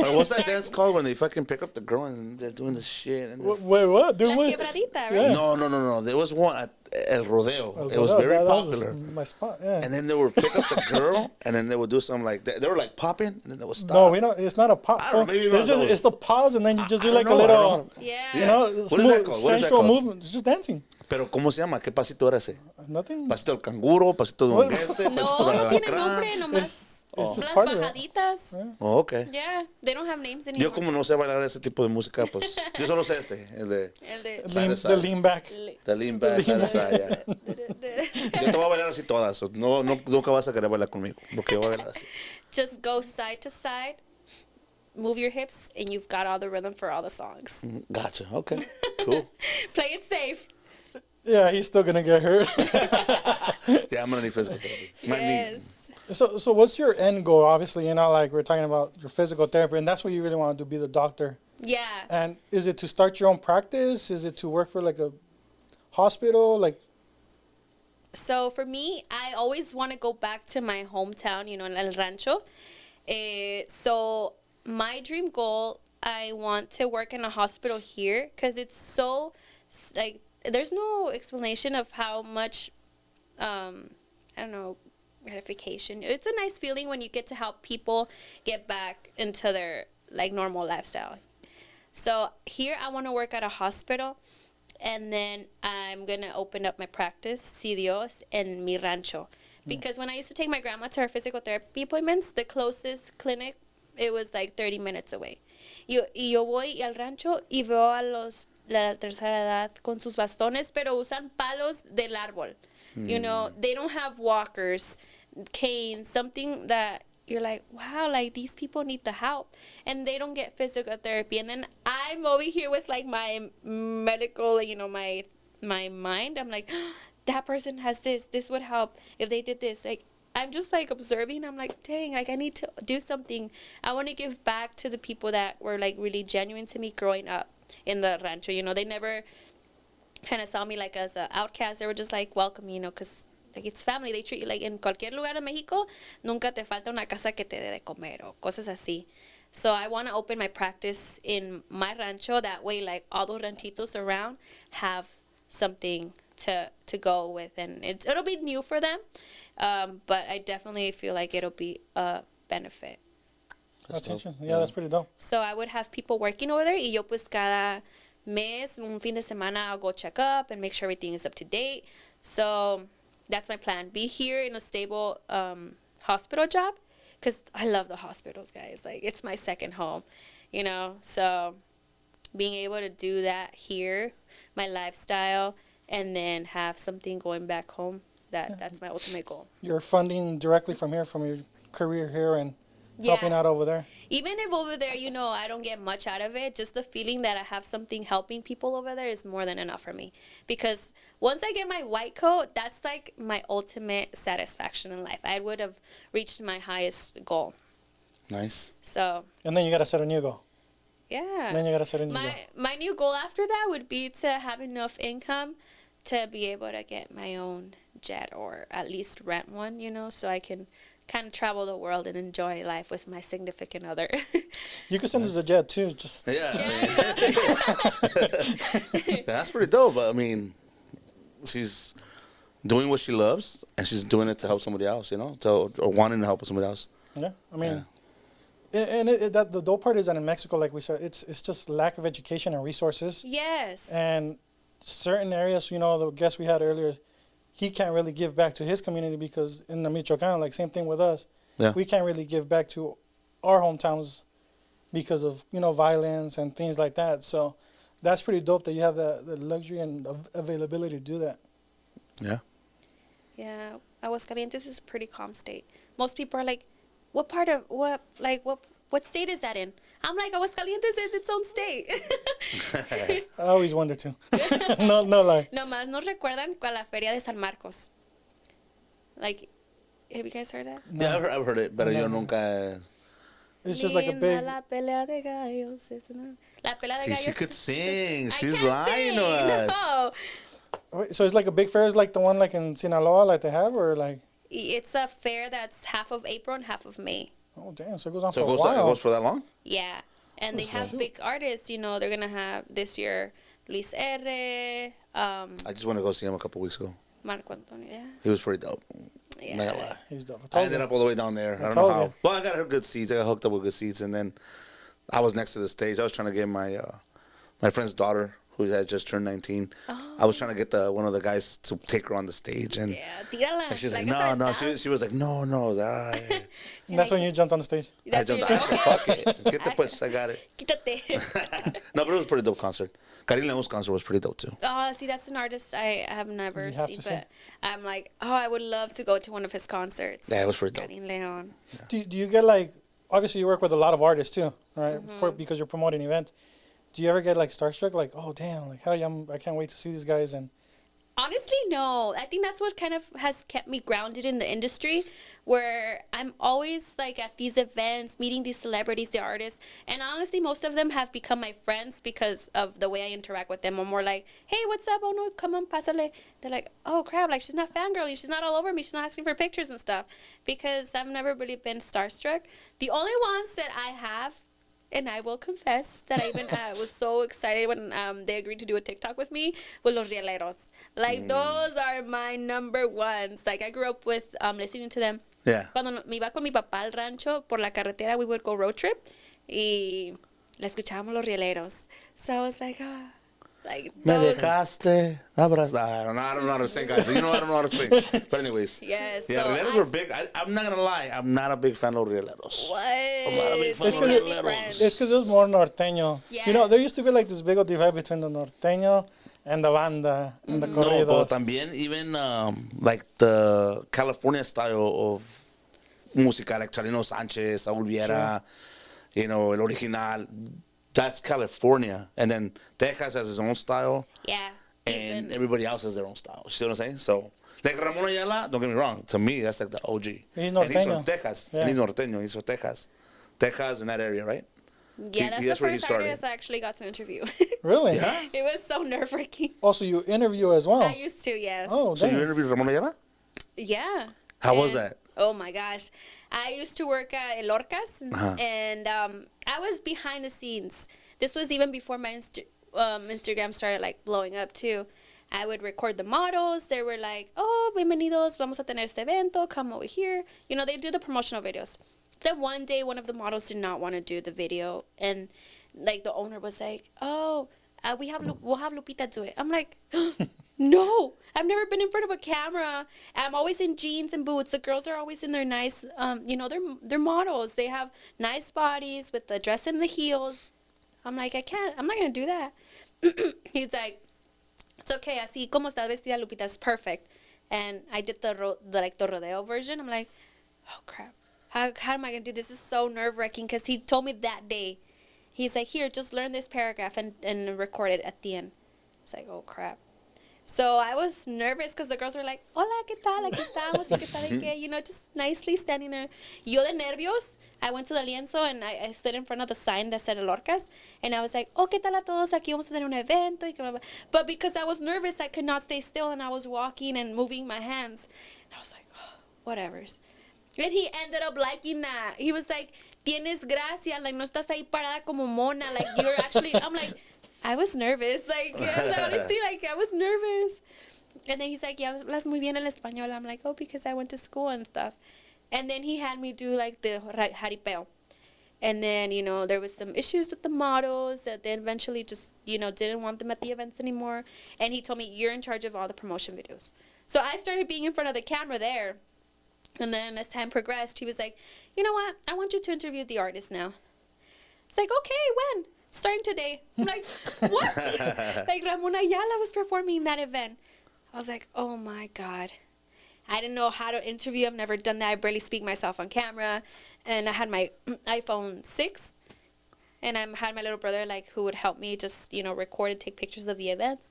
Or what's that dance called when they fucking pick up the girl and they're doing this shit? And wait, what? Dude, La what? quebradita, right? Yeah. No. There was one at El Rodeo. It was That- very that was popular. my spot, yeah. And then they would pick up the girl, and then they would do something like that. They were like popping, and then they would stop. No, we don't. It's not a pop. I don't know, maybe it's that was- it's the pause, and then you just do I like a don't know, I little, don't know. Yeah. you know, What is that smooth, called? What is that sensual called? movement. It's just dancing. Pero ¿cómo se llama? ¿Qué pasito era ese? Nothing. ¿Pasito del canguro? ¿Pasito de What? honguense? No, ¿Pasito del no tiene alacrán? nombre, nomás. It's just Las part of it. bajaditas. Oh, okay. Yeah, they don't have names anymore. Yo como no sé bailar ese tipo de música, pues yo solo sé el de El de... Side to The side. lean back. the lean back, side to side, yeah. Yo te voy a bailar así todas, so nunca vas a querer bailar conmigo, porque yo voy a bailar así. Just go side to side, move your hips, and you've got all the rhythm for all the songs. Gotcha, okay, cool. Play it safe. Yeah, he's still gonna get hurt. Yeah, I'm gonna need physical therapy. Might need- Yes. So what's your end goal? Obviously, you know, like we're talking about your physical therapy, and that's what you really want to do, be the doctor. Yeah. And is it to start your own practice? Is it to work for like a hospital? Like, So for me, I always want to go back to my hometown, you know, in El Rancho. So my dream goal, I want to work in a hospital here because it's so, like, there's no explanation of how much, I don't know, gratification. It's a nice feeling when you get to help people get back into their, like, normal lifestyle. So here I want to work at a hospital. And then I'm going to open up my practice, si Dios, in mi rancho. Because when I used to take my grandma to her physical therapy appointments, the closest clinic, it was like 30 minutes away. Y yo voy al rancho y veo a los la tercera edad con sus bastones, pero usan palos del árbol. You know, they don't have walkers, canes, something that you're like, wow, like these people need the help, and they don't get physical therapy. And then I'm over here with like my medical, you know, my mind. I'm like, that person has this. This would help if they did this. Like, I'm just like observing. I'm like, dang, like I need to do something. I want to give back to the people that were like really genuine to me growing up in the rancho. You know, they never kind of saw me like as an outcast. They were just like welcome, you know, because like it's family. They treat you like in cualquier lugar de Mexico, nunca te falta una casa que te dé de comer o cosas así. So I want to open my practice in my rancho. That way, like all those ranchitos around have something to go with, and it'll be new for them. But I definitely feel like it'll be a benefit. That's interesting. Yeah, that's pretty dope. So I would have people working over there, y yo pues cada mes, un fin de semana, I'll go check up and make sure everything is up to date. So that's my plan. Be here in a stable hospital job, because I love the hospitals, guys. Like, it's my second home, you know? So being able to do that here, my lifestyle, and then have something going back home, that's my ultimate goal. You're funding directly from here, from your career here, and helping out over there. Even if over there, you know, I don't get much out of it, just the feeling that I have something helping people over there is more than enough for me. Because once I get my white coat, that's like my ultimate satisfaction in life. I would have reached my highest goal. Nice. So. And then you got to set a new goal. Yeah. And then you got to set a new goal. My new goal after that would be to have enough income to be able to get my own jet, or at least rent one, you know, so I can kind of travel the world and enjoy life with my significant other. You could send us a jet too. Just That's pretty dope. But I mean, she's doing what she loves, and she's doing it to help somebody else, you know, or wanting to help somebody else. Yeah, I mean, and that the dope part is that in Mexico, like we said, it's just lack of education and resources. Yes. And certain areas, you know, the guest we had earlier, he can't really give back to his community because in the Michoacan, like same thing with us, we can't really give back to our hometowns because of, you know, violence and things like that. So that's pretty dope that you have the luxury and availability to do that. Yeah. Yeah, Aguascalientes is a pretty calm state. Most people are like, what state is that in? I'm like, Aguascalientes is its own state. I always wonder too. No lie. Nomás nos recuerdan con la Feria de San Marcos. Like, have you guys heard that? No. Yeah, I've heard it, but yo nunca. It's just like a big. La pelea de gallos. La pelea de gallos. She could sing. She's I lying to us. No. Wait, so it's like a big fair, is like the one like in Sinaloa, like they have, or like? It's a fair that's half of April and half of May. Oh damn! So it goes on So for a while. It goes for that long? Yeah, and they have big artists. You know, they're gonna have this year Luis R. I just want to go see him a couple weeks ago. Marco Antonio. Yeah. He was pretty dope. Yeah. Not gonna lie. He's dope. I ended up all the way down there. I don't know how. Well, I got good seats. I got hooked up with good seats, and then I was next to the stage. I was trying to get my my friend's daughter, who had just turned 19. Oh. I was trying to get one of the guys to take her on the stage, and she's like, no. She was like, no. I was like, yeah. And that's when you jumped on the stage. I jumped. I said, fuck it. Get the push. I got it. Quítate. No, but it was a pretty dope concert. Karim Leon's concert was pretty dope too. Oh, see, that's an artist I have never seen, but I'm like, I would love to go to one of his concerts. Yeah, it was pretty dope. Karim Leon. Yeah. Do you get like, obviously you work with a lot of artists too, right? Because you're promoting events. Do you ever get like starstruck, like, oh damn, like hell yeah, I can't wait to see these guys? And honestly, no. I think that's what kind of has kept me grounded in the industry, where I'm always like at these events, meeting these celebrities, the artists, and honestly, most of them have become my friends because of the way I interact with them. I'm more like, hey, what's up? Oh no, come on, pásale. They're like, oh crap, like she's not fangirling, she's not all over me, she's not asking for pictures and stuff, because I've never really been starstruck. The only ones that I have, and I will confess that I even was so excited when they agreed to do a TikTok with me, with los rieleros. Like, those are my number ones. Like, I grew up with listening to them. Yeah. Cuando me iba con mi papá al rancho, por la carretera, we would go road trip, y la escuchábamos los rieleros. So I was like, Like Me those. dejaste, abrazar. I don't know how to sing, guys. You know I don't know how to sing. But anyways. Yes. Yeah, so rieleros are big. I'm not going to lie. I'm not a big fan of rieleros. What? I'm not a big fan It's of 'cause it- rieleros. It's because it was more norteño. You know, Yes. there used to be like this big old divide between the norteño and the banda and the No, pero corridos. también even like the California style of música, like Chalino Sánchez, Saúl Viera, you know, el original. That's California. And then Texas has his own style, Yeah. and Even, everybody else has their own style. You see what I'm saying? So, like Ramon Ayala, don't get me wrong. To me, that's like the OG. He's And he's norteño. from Texas. Yeah. And he's norteño. He's from Texas. Texas in that area, right? yeah, that's that's the where he first started. artist I actually got to interview. Really? Yeah. It was so nerve-wracking. Also, you interview as well. I used to, yes. Oh, So you dang. interviewed Ramon Ayala? Yeah. How was And- that? Oh my gosh. I used to work at El Orcas, Uh-huh. and I was behind the scenes. This was even before my Instagram started like blowing up too. I would record the models. They were like, "Oh, bienvenidos, vamos a tener este evento. Come over here." You know, they do the promotional videos. Then one day, one of the models did not want to do the video, and like the owner was like, "Oh, we'll have Lupita do it." I'm like, no, I've never been in front of a camera. I'm always in jeans and boots. The girls are always in their nice, you know, they're models. They have nice bodies with the dress and the heels. I'm like, I'm not gonna do that. He's like, it's okay, así como está vestida Lupita is perfect. And I did the rodeo version. I'm like, oh crap, how am I gonna do this? This is so nerve wracking because he told me that day. He's like, here, just learn this paragraph and record it at the end. It's like, oh crap. So I was nervous because the girls were like, hola, ¿qué tal? Aquí estamos, y que sabe qué, you know, just nicely standing there. Yo de nervios, I went to the lienzo and I stood in front of the sign that said Lorcas, and I was like, oh, ¿qué tal a todos? Aquí vamos a tener un evento. Y que bla, bla. But because I was nervous, I could not stay still, and I was walking and moving my hands. And I was like, oh, whatevers. And he ended up liking that. He was like, tienes gracia, like, no estás ahí parada como mona, like, you're actually, I'm like, I was nervous, like, honestly, like, I was nervous. And then he's like, yeah, hablas muy bien el español. I'm like, oh, because I went to school and stuff. And then he had me do, like, the jaripeo. And then, you know, there was some issues with the models that they eventually just, you know, didn't want them at the events anymore. And he told me, you're in charge of all the promotion videos. So I started being in front of the camera there. And then as time progressed, he was like, you know what? I want you to interview the artist now. It's like, okay, when? Starting today. I'm like, what? Like, Ramon Ayala was performing that event. I was like, oh my God. I didn't know how to interview. I've never done that. I barely speak myself on camera. And I had my iPhone 6. And I had my little brother, like, who would help me just, you know, record and take pictures of the events.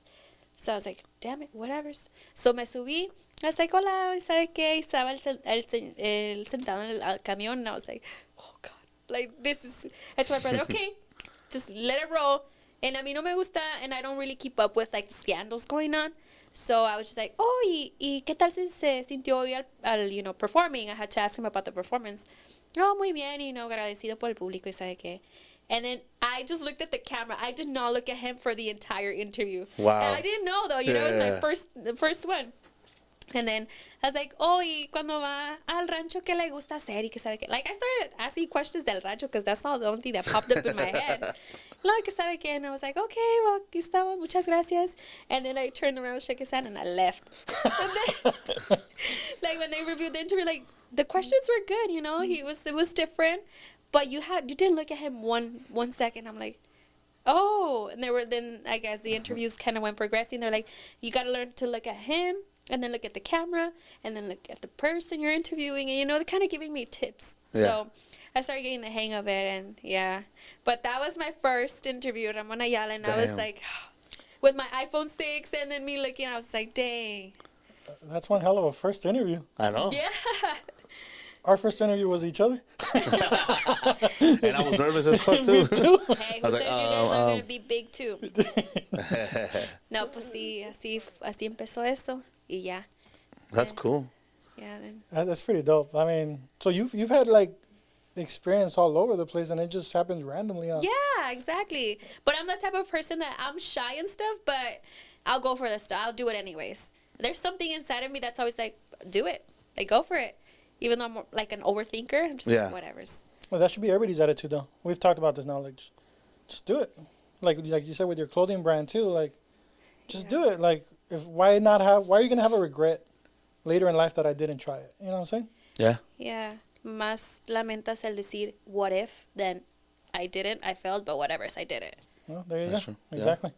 So I was like, damn it, whatever's. So me subí. I was like, hola, ¿sabe qué? Estaba el sentado en el camión. And I was like, oh, God. Like, this is... I told my brother, okay, just let it roll. And a mí no me gusta, and I don't really keep up with, like, the scandals going on. So I was just like, oh, ¿y qué tal se sintió hoy al, you know, performing? I had to ask him about the performance. Oh, muy bien, you know, agradecido por el público, y sabe qué. And then I just looked at the camera. I did not look at him for the entire interview. Wow. And I didn't know, though. You know, it was the first one. And then I was like, oh, y cuando va al rancho, ¿qué le gusta hacer? Y que sabe qué. Like, I started asking questions del rancho because that's not the only thing that popped up in my head. Like, que sabe qué. And I was like, okay, well, aquí estamos. Muchas gracias. And then I turned around, shook his hand, and I left. And then, like, when they reviewed the interview, like, the questions were good, you know? It was different. But you didn't look at him one second. I'm like, oh. And then I guess the interviews kind of went progressing. They're like, you got to learn to look at him, and then look at the camera, and then look at the person you're interviewing. And, you know, they're kind of giving me tips. Yeah. So I started getting the hang of it, and yeah. But that was my first interview with Ramon Ayala, and I was like, with my iPhone 6, and then me looking, I was like, dang. That's one hell of a first interview. I know. Yeah. Our first interview was each other. And I was nervous as fuck, too. Me too. Hey, who says you guys are going to be big, too? No, pues sí, así empezó eso, y ya. That's cool. Yeah, then. That's pretty dope. I mean, so you've had, like, experience all over the place, and it just happens randomly. Huh? Yeah, exactly. But I'm the type of person that I'm shy and stuff, but I'll go for the stuff. I'll do it anyways. There's something inside of me that's always like, do it. Like, go for it. Even though I'm more, like, an overthinker, I'm just like, whatever's. Well, that should be everybody's attitude, though. We've talked about this now. Like, just do it. Like you said with your clothing brand, too. Like, Just do it. Like, why are you going to have a regret later in life that I didn't try it? You know what I'm saying? Yeah. Yeah. Más lamentas el decir, what if, then I didn't, I failed, but whatever, I did it. Well, there you That's go. true. Yeah. Exactly.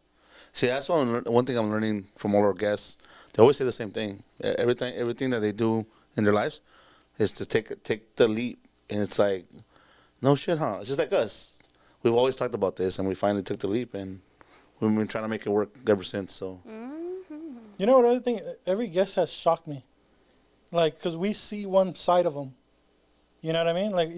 See, that's one thing I'm learning from all our guests. They always say the same thing. Everything that they do in their lives is to take the leap. And it's like, no shit, huh? It's just like us. We've always talked about this, and we finally took the leap, and we've been trying to make it work ever since. So, You know what other thing? Every guest has shocked me. Like, because we see one side of them. You know what I mean? Like,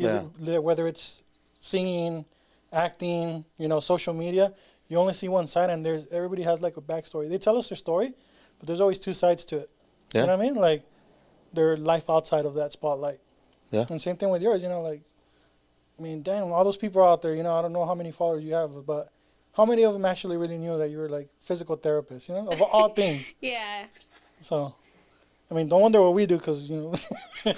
whether it's singing, acting, social media, you only see one side, and everybody has like a backstory. They tell us their story, but there's always two sides to it. Yeah. You know what I mean? Like, their life outside of that spotlight. Yeah. And same thing with yours, like, I mean, damn, all those people out there, I don't know how many followers you have, but how many of them actually really knew that you were like physical therapist, of all things? Yeah. So, I mean, don't wonder what we do, because, I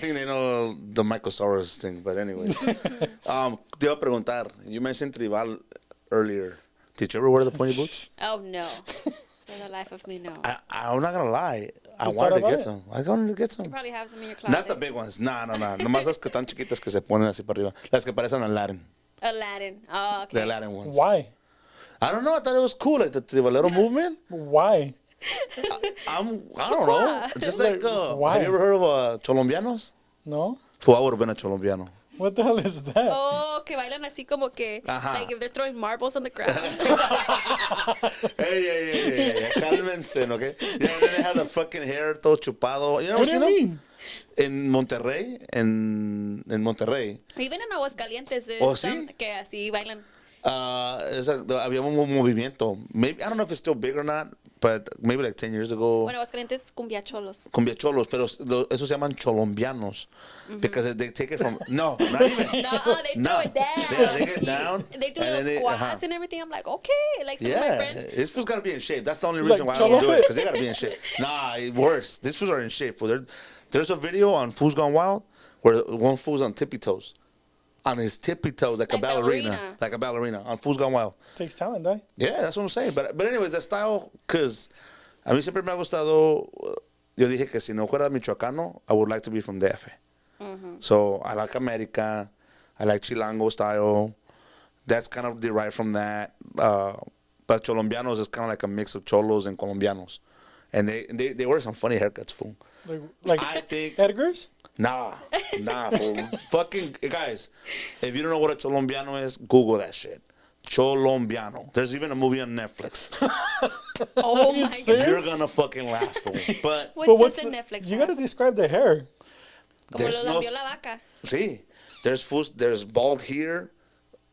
think they know the Mycosaurus thing, but anyways. Te iba a preguntar, you mentioned tribal earlier. Did you ever wear the pointy boots? Oh, no. For the life of me, no. I'm not going to lie. I You wanted to thought get about some. I wanted to get You some. probably have some in your closet. Not the big ones. No. Nomás las que están chiquitas que se ponen así para arriba. Las que parecen Aladdin. Aladdin. Oh, okay. The Aladdin ones. Why? I don't know. I thought it was cool, like the tribalero movement. Why? I don't know. Just like, Why? have you ever heard of Cholombianos? No? Well, I would have been a Colombiano. What the hell is that? Oh, que bailan así como que, Ajá. like if they're throwing marbles on the ground. Hey. Cálmense, okay? Yeah, and then they have the fucking hair todo chupado. You know What do you mean? In Monterrey, in Monterrey. Even in Aguascalientes, there's Oh, some ¿sí? que así bailan. Había un movimiento. Maybe, I don't know if it's still big or not, but maybe like 10 years ago. Bueno, Aguascalientes, cumbia cholos. Cumbia cholos, pero esos se llaman cholombianos. Because they take it from... No, not even. No, they throw it down. They get down. They do and little then squats and everything. I'm like, okay. Like some of my friends. This fool's got to be in shape. That's the only Like reason why I don't cholo do it, fit. because they got to be in shape. Nah, worse. These fools are in shape. Fool. There's a video on Fools Gone Wild where one fool's on tippy toes. On his tippy toes, like a Like ballerina. ballerina. Like a ballerina. On Fools Gone Wild. Takes talent, eh? Yeah, that's what I'm saying. But anyways, that style, because a mí siempre me ha gustado. Yo dije que si no fuera michoacano, I would like to be from DF. So I like America. I like Chilango style. That's kind of derived from that. But Colombianos is kind of like a mix of cholos and Colombianos. And they wear some funny haircuts, fool. Like I think... Edgar's? Nah, fool. Fucking, guys, if you don't know what a Colombiano is, Google that shit. Colombiano. There's even a movie on Netflix. Oh my serious? god. You're gonna fucking laugh, fool. But What's the Netflix? You gotta describe the hair. Como there's lo no... lambió la vaca. See, there's bald here,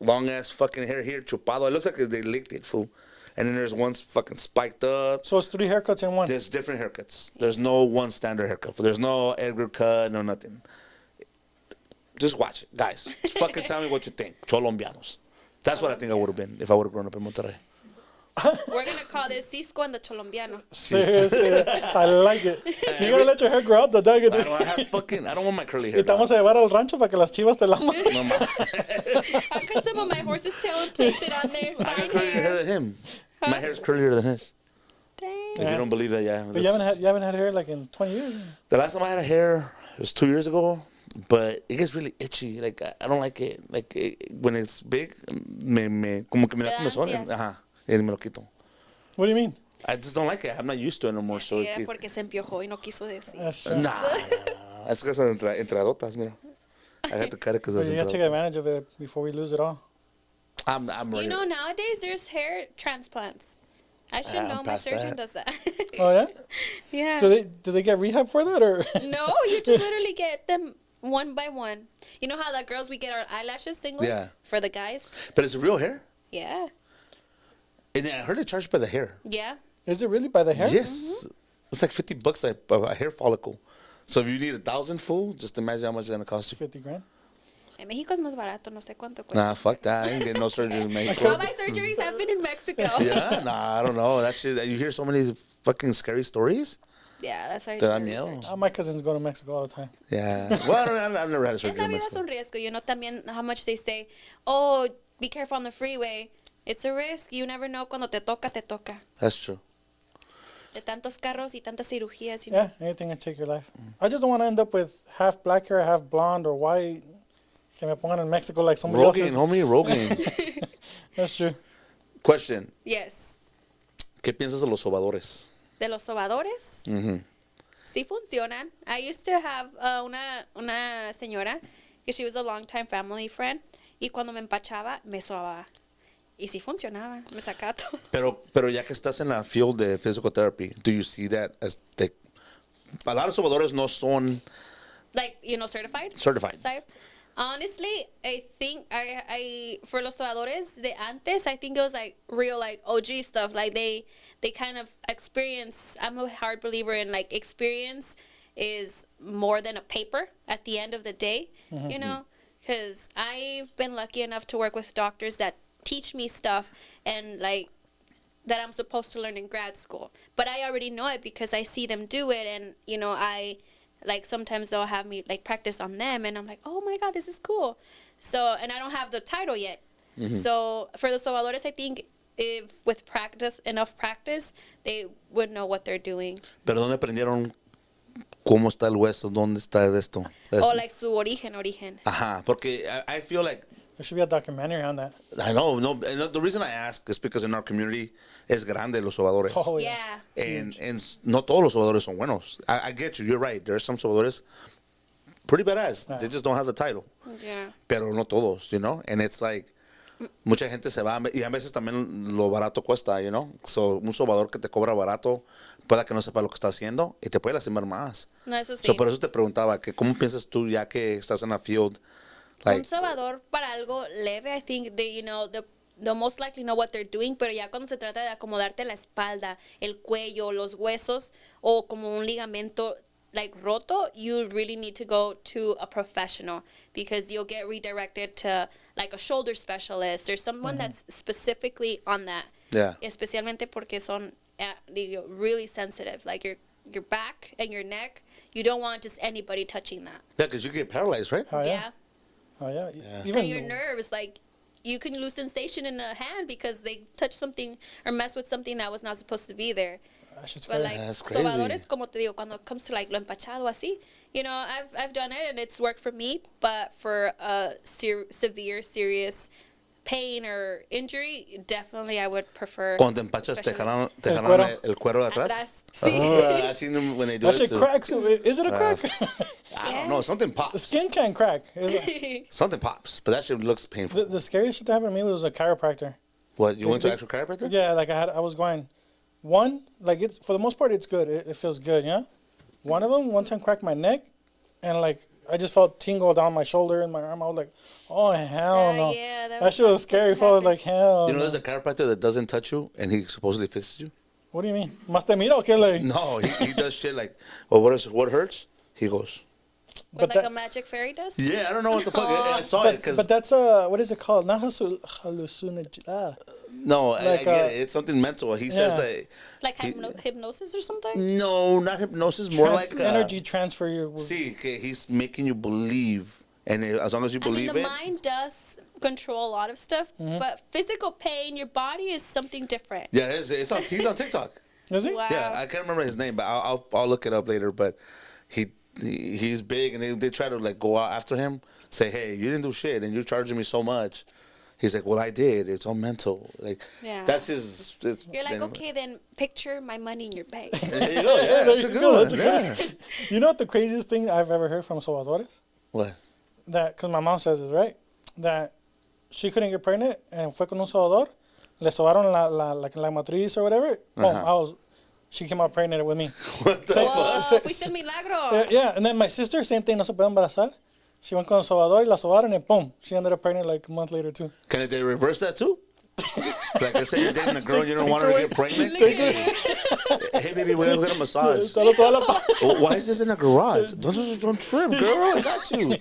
long ass fucking hair here, chupado. It looks like they licked it, fool. And then there's one's fucking spiked up. So it's 3 haircuts in one. There's different haircuts. There's no one standard haircut. There's no Edgar cut, no nothing. Just watch it, guys. Fucking tell me what you think. Colombianos. That's what I think I would have been if I would have grown up in Monterrey. We're gonna call this Cisco and the Colombiano. Seriously, I like it. You gotta let your hair grow out, the dog. I don't want my curly hair. Y te vamos a llevar al rancho para que las chivas te laman. No, ma. I'll cut some of my horse's tail and place it on there. I got Fine curlier hair hair. than him. My hair's curlier than his. Dang. If you don't believe that, yeah. But you haven't had hair like in 20 years. The last time I had a hair was 2 years ago, but it gets really itchy. Like I don't like it. Like when it's big, como que me da comezón. Ansias. Ajá. Y me lo quito. What do you mean? I just don't like it. I'm not used to it no more. So Era porque se empiojó y no quiso decir. That's nah. That's because entradotas, mira. I had to cut it because But of you gotta take advantage of it before we lose it all. I'm ready. You know, nowadays there's hair transplants. I should I'm know. My past surgeon that. does that. Oh yeah? Yeah. Do they get rehab for that or? No, you just literally get them one by one. You know how the girls, we get our eyelashes single? Yeah. For the guys? But it's real hair. Yeah. And I heard they charge by the hair. Yeah. Is it really by the hair? Yes. It's like $50 a hair follicle. So if you need 1,000 full, just imagine how much it's gonna cost you. 50 grand. En México es más barato, no sé cuánto cuesta. Nah, fuck that. I ain't getting no surgery in Mexico. All my surgeries have been in Mexico. Yeah, nah, I don't know. That shit. You hear so many fucking scary stories. Yeah, that's why I Te da do miedo. research. My cousins go to Mexico all the time. Yeah. Well, I've never had a En surgery la in vida es Mexico. un riesgo, you know, también how much they say, oh, be careful on the freeway. It's a risk. You never know. Cuando te toca, te toca. That's true. De tantos carros y tantas cirugías, you Yeah, know. anything can take your life. I just don't want to end up with half black hair, half blonde, or white. Que me pongan in Mexico like somebody Rogaine, else's. homie, Rogaine. That's true. Question. Yes. ¿Qué piensas de los sobadores? De los sobadores, sí funcionan. I used to have una señora que she was a long time family friend y cuando me empachaba me sobaba. Y sí funcionaba, me sacaba todo. Pero ya que estás en la field de physical therapy, do you see that as the... A lot of sobadores no son... Like, you know, certified? Certified. Honestly, I think I for los sobadores de antes, I think it was like real like OG stuff. Like they kind of experience. I'm a hard believer in like experience is more than a paper at the end of the day. You know, because I've been lucky enough to work with doctors that teach me stuff and like that I'm supposed to learn in grad school. But I already know it because I see them do it, and you know like sometimes they'll have me like practice on them and I'm like, oh my God, this is cool. So, and I don't have the title yet. So for the sobadores, I think if with enough practice, they would know what they're doing. Pero ¿dónde aprendieron cómo está el hueso? ¿Dónde está esto? Or like su origen. Ajá, porque I feel like There should be a documentary on that. I know, no, and the reason I ask is because in our community es grande los sobadores. Oh, Yeah. And no todos los sobadores son buenos. I get you, you're right. There are some sobadores pretty badass. They just don't have the title. Yeah. Pero no todos, you know? And it's like, mucha gente se va, y a veces también lo barato cuesta, you know? So, un sobador que te cobra barato, pueda que no sepa lo que está haciendo, y te puede lastimar más. No, eso sí. So, por eso te preguntaba, que ¿cómo piensas tú ya que estás en la field? Un sobador para algo leve, I think they, you know, the most likely know what they're doing, pero ya cuando se trata de acomodarte la espalda, el cuello, los huesos, o como un ligamento like roto, you really need to go to a professional because you'll get redirected to like a shoulder specialist or someone that's specifically on that. Yeah. Especialmente porque son really sensitive, like your back and your neck. You don't want just anybody touching that. Yeah, because you get paralyzed, right? Oh, yeah. Yeah. Oh, yeah. Yeah. And your nerves, like, you can lose sensation in the hand because they touch something or mess with something that was not supposed to be there. That shit's But crazy. like That's crazy. sobadores, como te digo, cuando it comes to like lo empachado así, you know, I've done it and it's worked for me. But for a severe, serious pain or injury, definitely I would prefer. Cuando te empachas, te jalan el cuero de atrás. Atrás. Sí. I seen them when they do That it shit too. cracks. Is it a crack? I don't know. Something The pops. skin can't crack. Something pops, but that shit looks painful. The scariest shit that happened to me was a chiropractor. What, you went to actual chiropractor? Yeah, like I was going. One, like it's for the most part, it's good. It feels good, yeah. One of them, one time cracked my neck, and like I just felt tingle down my shoulder and my arm. I was like, oh hell no. Yeah, that shit was scary. I was like, hell. You know, no. there's a chiropractor that doesn't touch you, and he supposedly fixes you. What do you mean? Mas te mira o qué, like? No, he does shit like, oh, what hurts? He goes, What, But like that- a magic fairy does? yeah, I don't know what the fuck. I saw it because But that's what is it called? Not hallucinogen. no, I like, get it. It's something mental. He says yeah. that Like hypnosis or something? no, not hypnosis, more like energy transfer. Your See, que he's making you believe, and as long as you I mean, believe the it, mind does control a lot of stuff, but physical pain, your body is something different. yeah, he's on TikTok. is he? Wow. Yeah, I can't remember his name, but I'll look it up later. But he's big, and they try to like go out after him, say, hey, you didn't do shit, and you're charging me so much. He's like, well, I did. It's all mental. Like, Yeah. that's his. You're like, okay, then picture my money in your bank. There you go. Yeah, that's a good one. That's a Yeah. good. You know what the craziest thing I've ever heard from sobadores? What? That, because my mom says this, right? That she couldn't get pregnant and fue con un sobador. Le sobaron la matriz or whatever. Boom, she came out pregnant with me. What the Whoa, So- fuiste el milagro. Yeah, and then my sister, same thing, no se puede embarazar. She went con sobador y la sobaron and boom, she ended up pregnant like a month later too. Can they reverse that too? Like, let's say you're dating a girl, you don't want her to get pregnant. Hey, baby, we're gonna get a massage. Oh, why is this in a garage? Don't trip, girl. I got you.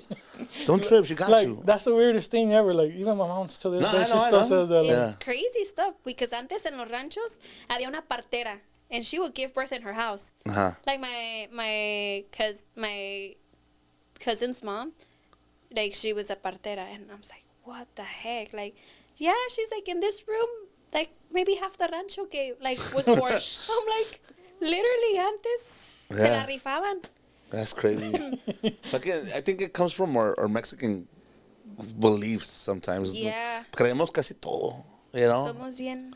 Don't trip. She got Like, you. that's the weirdest thing ever. Like, even my mom to this No, day, I she know, I still know. says that. It's Like, crazy stuff because antes en los ranchos había una partera and she would give birth in her house. Uh-huh. Like my cousin's mom, like she was a partera and I was like, what the heck? Like yeah, she's like, in this room, like, maybe half the rancho like, was born. I'm like, literally, antes, se la rifaban. That's crazy. Again, I think it comes from our Mexican beliefs sometimes. Yeah. Creemos casi todo, you know? Somos bien,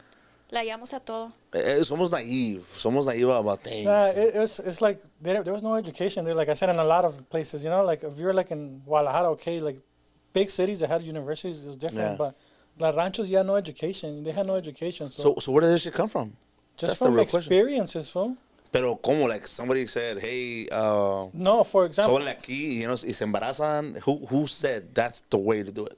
la hallamos a todo. Somos naive. Somos naive about things. It's like there was no education there. Like I said, in a lot of places, you know, like if you're like in Guadalajara, okay, like big cities that had universities, it was different. Yeah. But La Ranchos, you had no education. They had no education. So where did this shit come from? Just That's the from real question. experiences, fool. Pero como, like somebody said, hey, No, for example. sóbele aquí, you know, y se embarazan. Who said that's the way to do it?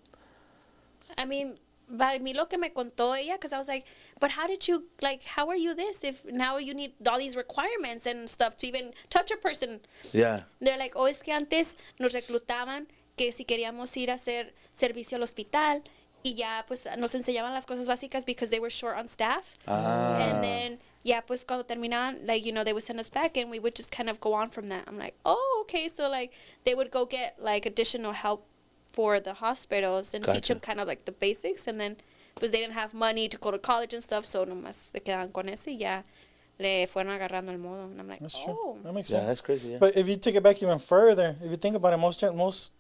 I mean, para mí lo que me contó ella, because I was like, but how did you, like, how are you this if now you need all these requirements and stuff to even touch a person? Yeah. They're like, oh, es que antes nos reclutaban que si queríamos ir a hacer servicio al hospital y ya pues nos enseñaban las cosas básicas because they were short on staff. And then, yeah, pues cuando terminaban, like, you know, they would send us back and we would just kind of go on from that. I'm like, oh, okay. So, like, they would go get, like, additional help for the hospitals and teach them kind of, like, the basics. And then, pues, they didn't have money to go to college and stuff, so nomás se quedaban con eso y ya le fueron agarrando el modo. And I'm like, That's oh. true. That makes Yeah, sense. that's crazy. Yeah. But if you take it back even further, if you think about it, most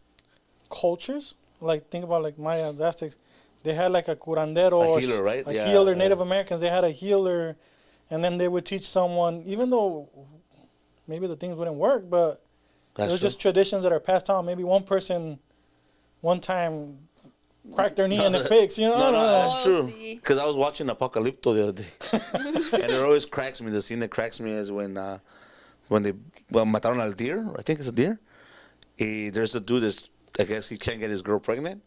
cultures, like think about like Mayans, Aztecs, they had like a curandero, A healer, right? A Yeah, healer. yeah. Native Americans, they had a healer, and then they would teach someone, even though maybe the things wouldn't work, but That's it was true. just traditions that are passed on. Maybe one person, one time, cracked their knee and it fixed. You know, No, I don't know. that's Oh, true. sí. Because I was watching Apocalypto the other day, and it always cracks me. The scene that cracks me is when they mataron al deer. I think it's a deer. There's a dude that's, I guess he can't get his girl pregnant.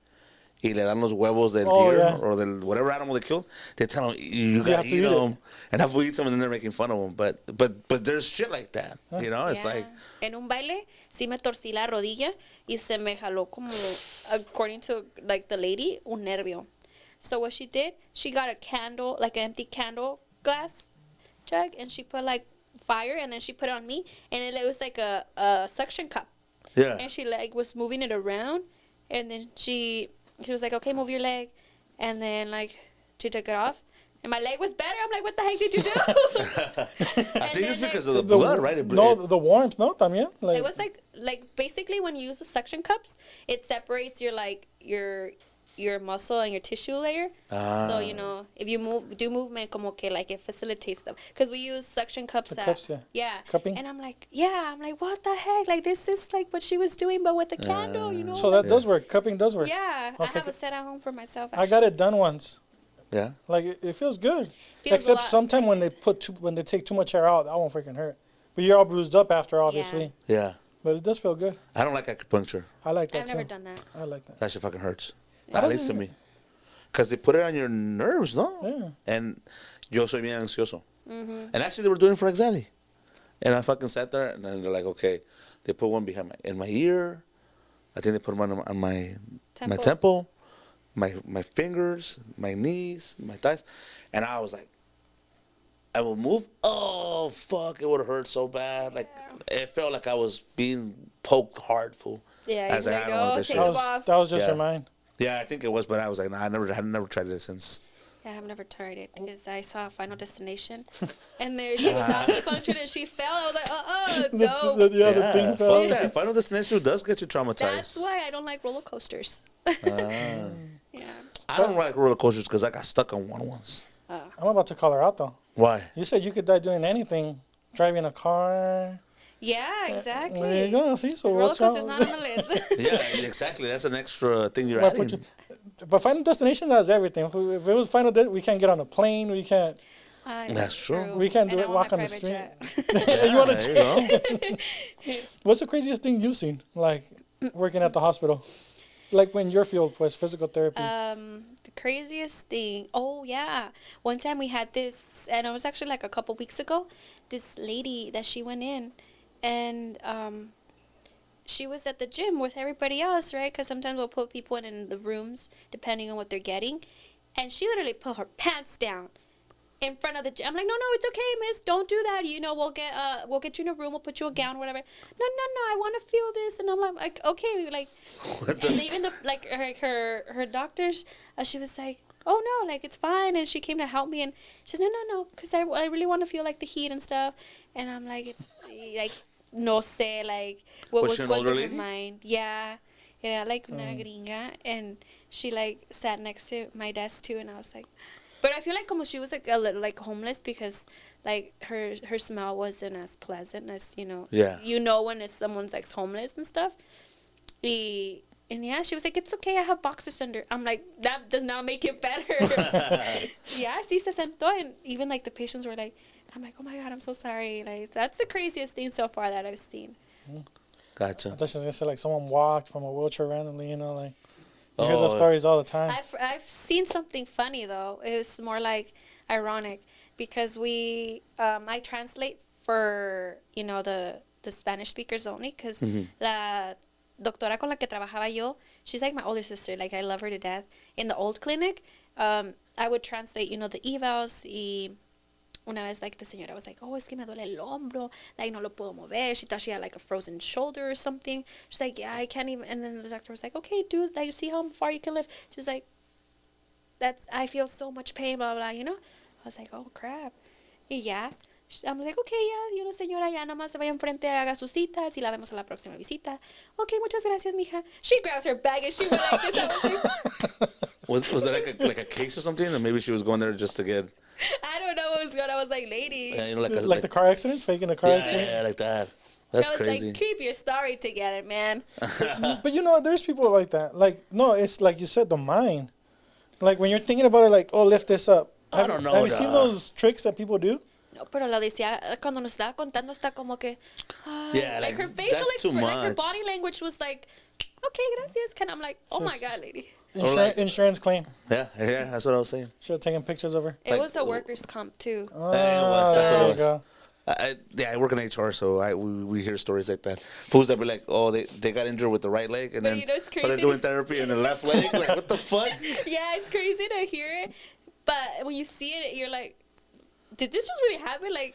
Y le dan los huevos del deer yeah. or del whatever animal they killed. They tell him you gotta have to eat eat it. them, and have to eat them, and then they're making fun of him. But there's shit like that. You know, it's Yeah. like En un baile, sí me torcí la rodilla y se me jaló como, according to, like, the lady, un nervio. So what she did, she got a candle, like an empty candle glass jug, and she put, like, fire, and then she put it on me, and it was like a suction cup. yeah. And she, like, was moving it around, and then she was like, okay, move your leg. And then, like, she took it off. And my leg was better. I'm like, what the heck did you do? I think it's because of the blood, right? The warmth, no, también. Like, It was like basically when you use the suction cups, it separates your, like, your muscle and your tissue layer. So, you know, if you do movement, como que, like, it facilitates them. Because we use suction cups. The cups, yeah. Yeah. Cupping. And I'm like, what the heck? Like, this is, like, what she was doing, but with a candle, you know? so that does work. Cupping does work. Yeah. I Okay, have a set at home for myself. I got it done once. Yeah. Like it feels good. Feels a Except lot. sometimes when they take too much air out, that won't freaking hurt. But you're all bruised up after, obviously. Yeah. But it does feel good. I don't like acupuncture. I like that I've too. never done that. I like that. That shit fucking hurts. Yeah. At least to me. Because they put it on your nerves, no? Yeah. And yo soy bien ansioso. Mm-hmm. And actually, they were doing it for anxiety. And I fucking sat there, and then they're like, okay, they put one behind my ear. I think they put one on my temple, my fingers, my knees, my thighs. And I was like, I will move. Oh, fuck, it would have hurt so bad. Like, it felt like I was being poked hard, fool. Yeah, I was he's like, like, I don't want oh, this take shit. them off. That was just Yeah. your mind. Yeah, I think it was, but I was like, nah, I never tried it since. Yeah, I've never tried it because I saw Final Destination, and there she was acupunctured and she fell. I was like, no. The thing fuck fell. that. Final Destination does get you traumatized. That's why I don't like roller coasters. Yeah. I don't like roller coasters because I got stuck on one once. I'm about to call her out though. Why? You said you could die doing anything, driving a car. Yeah, exactly. There you go. See, so Roller what's wrong? coaster's not on the list. Yeah, exactly. That's an extra thing you're Why adding. put you- But Final Destination does everything. If it was Final we can't get on a plane. We can't. That's true. We can't do And it, I want walk my on the private street. jet. You want Yeah, to there you go. What's the craziest thing you've seen, like working at the hospital? Like when your field was physical therapy. The craziest thing. Oh yeah, one time we had this, and it was actually like a couple weeks ago. This lady that she went in, and she was at the gym with everybody else, right? Because sometimes we'll put people in the rooms depending on what they're getting, and she literally put her pants down in front of the gym. I'm like, no, it's okay, miss, don't do that. You know, we'll get you in a room, we'll put you a gown, whatever. No, I want to feel this, and I'm like, okay, like, and even the like her doctors, she was like, oh no, like it's fine. And she came to help me, and she said, no, because I really want to feel like the heat and stuff. And I'm like, it's like, no sé, like what Was was she an going older through her lady? mind. Yeah, like una gringa, and she like sat next to my desk too, and I was like, but I feel like como she was like a little like homeless because like her smell wasn't as pleasant as Yeah. when it's someone's like homeless and stuff. And yeah, she was like, it's okay, I have boxers under. I'm like, that does not make it better. Yeah, sí se sentó, and even like the patients were like, I'm like, oh my God, I'm so sorry. Like that's the craziest thing so far that I've seen. Gotcha. I thought she was gonna say like someone walked from a wheelchair randomly, like you hear those stories all the time. I've seen something funny though. It was more like ironic because I translate for the Spanish speakers only because la doctora con la que trabajaba yo, she's like my older sister. Like I love her to death. In the old clinic, I would translate the evals y una vez like the señora was like, oh, es que me duele el hombro, like no lo puedo mover. She thought she had like a frozen shoulder or something. She's like, yeah, I can't even. And then the doctor was like, okay, dude, like see how far you can lift. She was like, I feel so much pain, blah blah. I was like, oh crap. Y ya. I'm like, okay, ya, señora, ya nada más se vaya enfrente, haga sus citas y la vemos a la próxima visita. Okay, muchas gracias, mija. She grabs her bag and she went like this. I was like, Was that like a case or something? Or maybe she was going there just to get... I don't know what was going on. I was like, lady. Yeah, like the car accidents, faking a car accident. Yeah, like that. That's I was crazy. like, keep your story together, man. But there's people like that. Like, no, it's like you said, the mind. Like when you're thinking about it, like, oh, lift this up. I don't know. Have you seen those tricks that people do? No, pero la decía, cuando nos estaba contando, está como que, Yeah, like her that's facial too expression, like her much. body language was like, okay, gracias. I'm like, oh my God, lady. Insurance claim. Yeah, that's what I was saying. Should have taken pictures of her. It was a workers' comp too. That's what there it you was. go. I work in HR, so we hear stories like that. Fools that be like, oh, they got injured with the right leg, and But then it's but they're crazy. doing therapy in the left leg. Like, what the fuck? Yeah, it's crazy to hear it, but when you see it, you're like, did this just really happen? Like,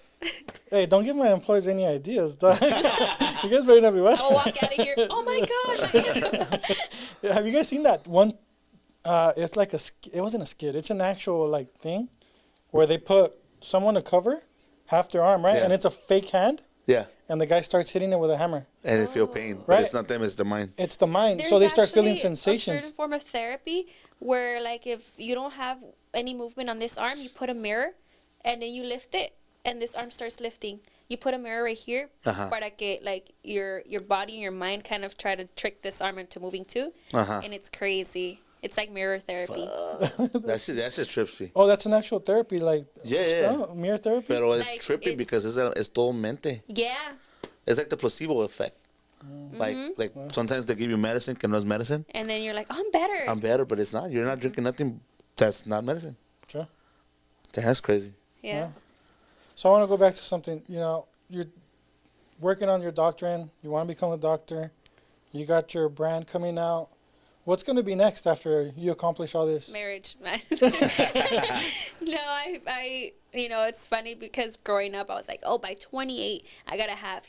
Hey, don't give my employees any ideas, dog. You guys better not be watching. I'll walk out of here. Oh my God. Have you guys seen that one? It's like it wasn't a skit. It's an actual like thing where they put someone to cover half their arm, right? Yeah. And it's a fake hand, Yeah, and the guy starts hitting it with a hammer. and they feel pain, but Right. it's not them; it's the mind. It's the mind. There's So they start feeling actually a sensations. certain form of therapy where, like, if you don't have any movement on this arm, you put a mirror, and then you lift it, and this arm starts lifting. You put a mirror right here, para que like your body and your mind kind of try to trick this arm into moving too, and it's crazy. It's like mirror therapy. That's just trips me. Oh, that's an actual therapy, like Yeah. stuff, mirror therapy. Pero it's Like, trippy it's- because it's todo mente. Yeah, It's like the placebo effect. Like sometimes they give you medicine que no es medicine. and then you're like, oh, I'm better. I'm better, but it's not. You're not drinking nothing that's not medicine. Sure. That's crazy. Yeah. So I want to go back to something. You're working on your doctorate. You want to become a doctor. You got your brand coming out. What's going to be next after you accomplish all this? Marriage. No, I it's funny because growing up I was like, oh, by 28 I gotta have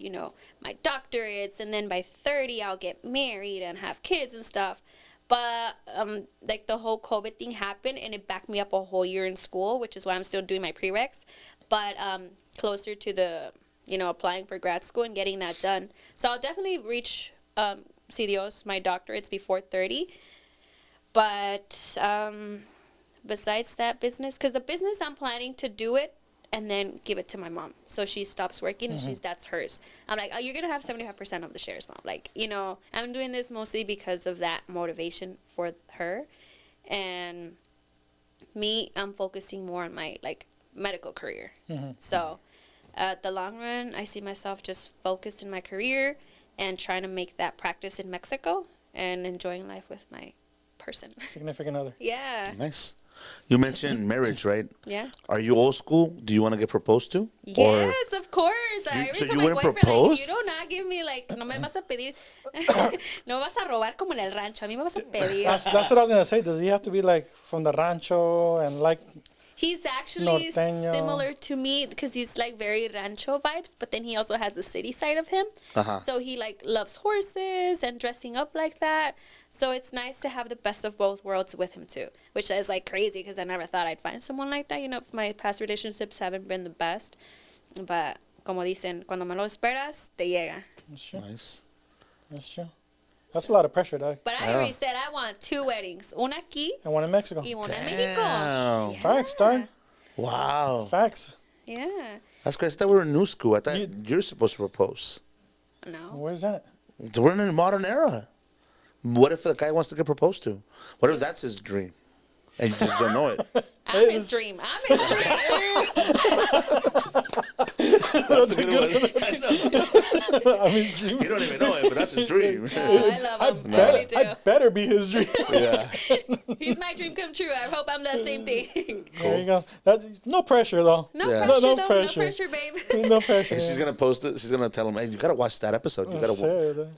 my doctorates, and then by 30 I'll get married and have kids and stuff. But like the whole COVID thing happened, and it backed me up a whole year in school, which is why I'm still doing my prereqs. But closer to the applying for grad school and getting that done. So I'll definitely reach si Dios, my doctorates before 30. But besides that business, because the business I'm planning to do it and then give it to my mom, so she stops working and that's hers. I'm like, oh, you're gonna have 75% of the shares, Mom. Like, I'm doing this mostly because of that motivation for her, and me, I'm focusing more on my medical career. So at the long run, I see myself just focused in my career and trying to make that practice in Mexico and enjoying life with my person. Significant other. Yeah. Nice. You mentioned marriage, right? Yeah. Are you old school? Do you want to get proposed to? Yes, of course. I always so tell you my wouldn't boyfriend, propose? you do not give me no me vas a pedir, no me vas a robar como en el rancho. A mí me vas a pedir. That's what I was gonna say. Does he have to be like from the rancho and like He's actually Norteño. similar to me because he's like very rancho vibes, but then he also has the city side of him. So he like loves horses and dressing up like that. So it's nice to have the best of both worlds with him too, which is like crazy because I never thought I'd find someone like that. You know, my past relationships haven't been the best, but como dicen, cuando me lo esperas, te llega. That's true. Nice. That's true. That's a lot of pressure, dog. But I already said I want 2 weddings, una aquí And one in Mexico. y una en Damn. México. Facts, dog. Wow. Facts. Yeah. That's crazy. I thought we were in new school. I thought You- you're supposed to propose. No. Where's that? We're in a modern era. What if the guy wants to get proposed to? What if that's his dream? And you just don't know it. I'm his dream. I'm his dream. That's a good one. I mean, his dream. You don't even know it, but that's his dream. I love him. I really do. I better be his dream. Yeah. He's my dream come true. I hope I'm that same thing. There you go. That's no pressure though. No Yeah. pressure, No though. pressure. No pressure, babe. No pressure. And she's gonna post it. She's gonna tell him, "Hey, you gotta watch that episode. You gotta Sad.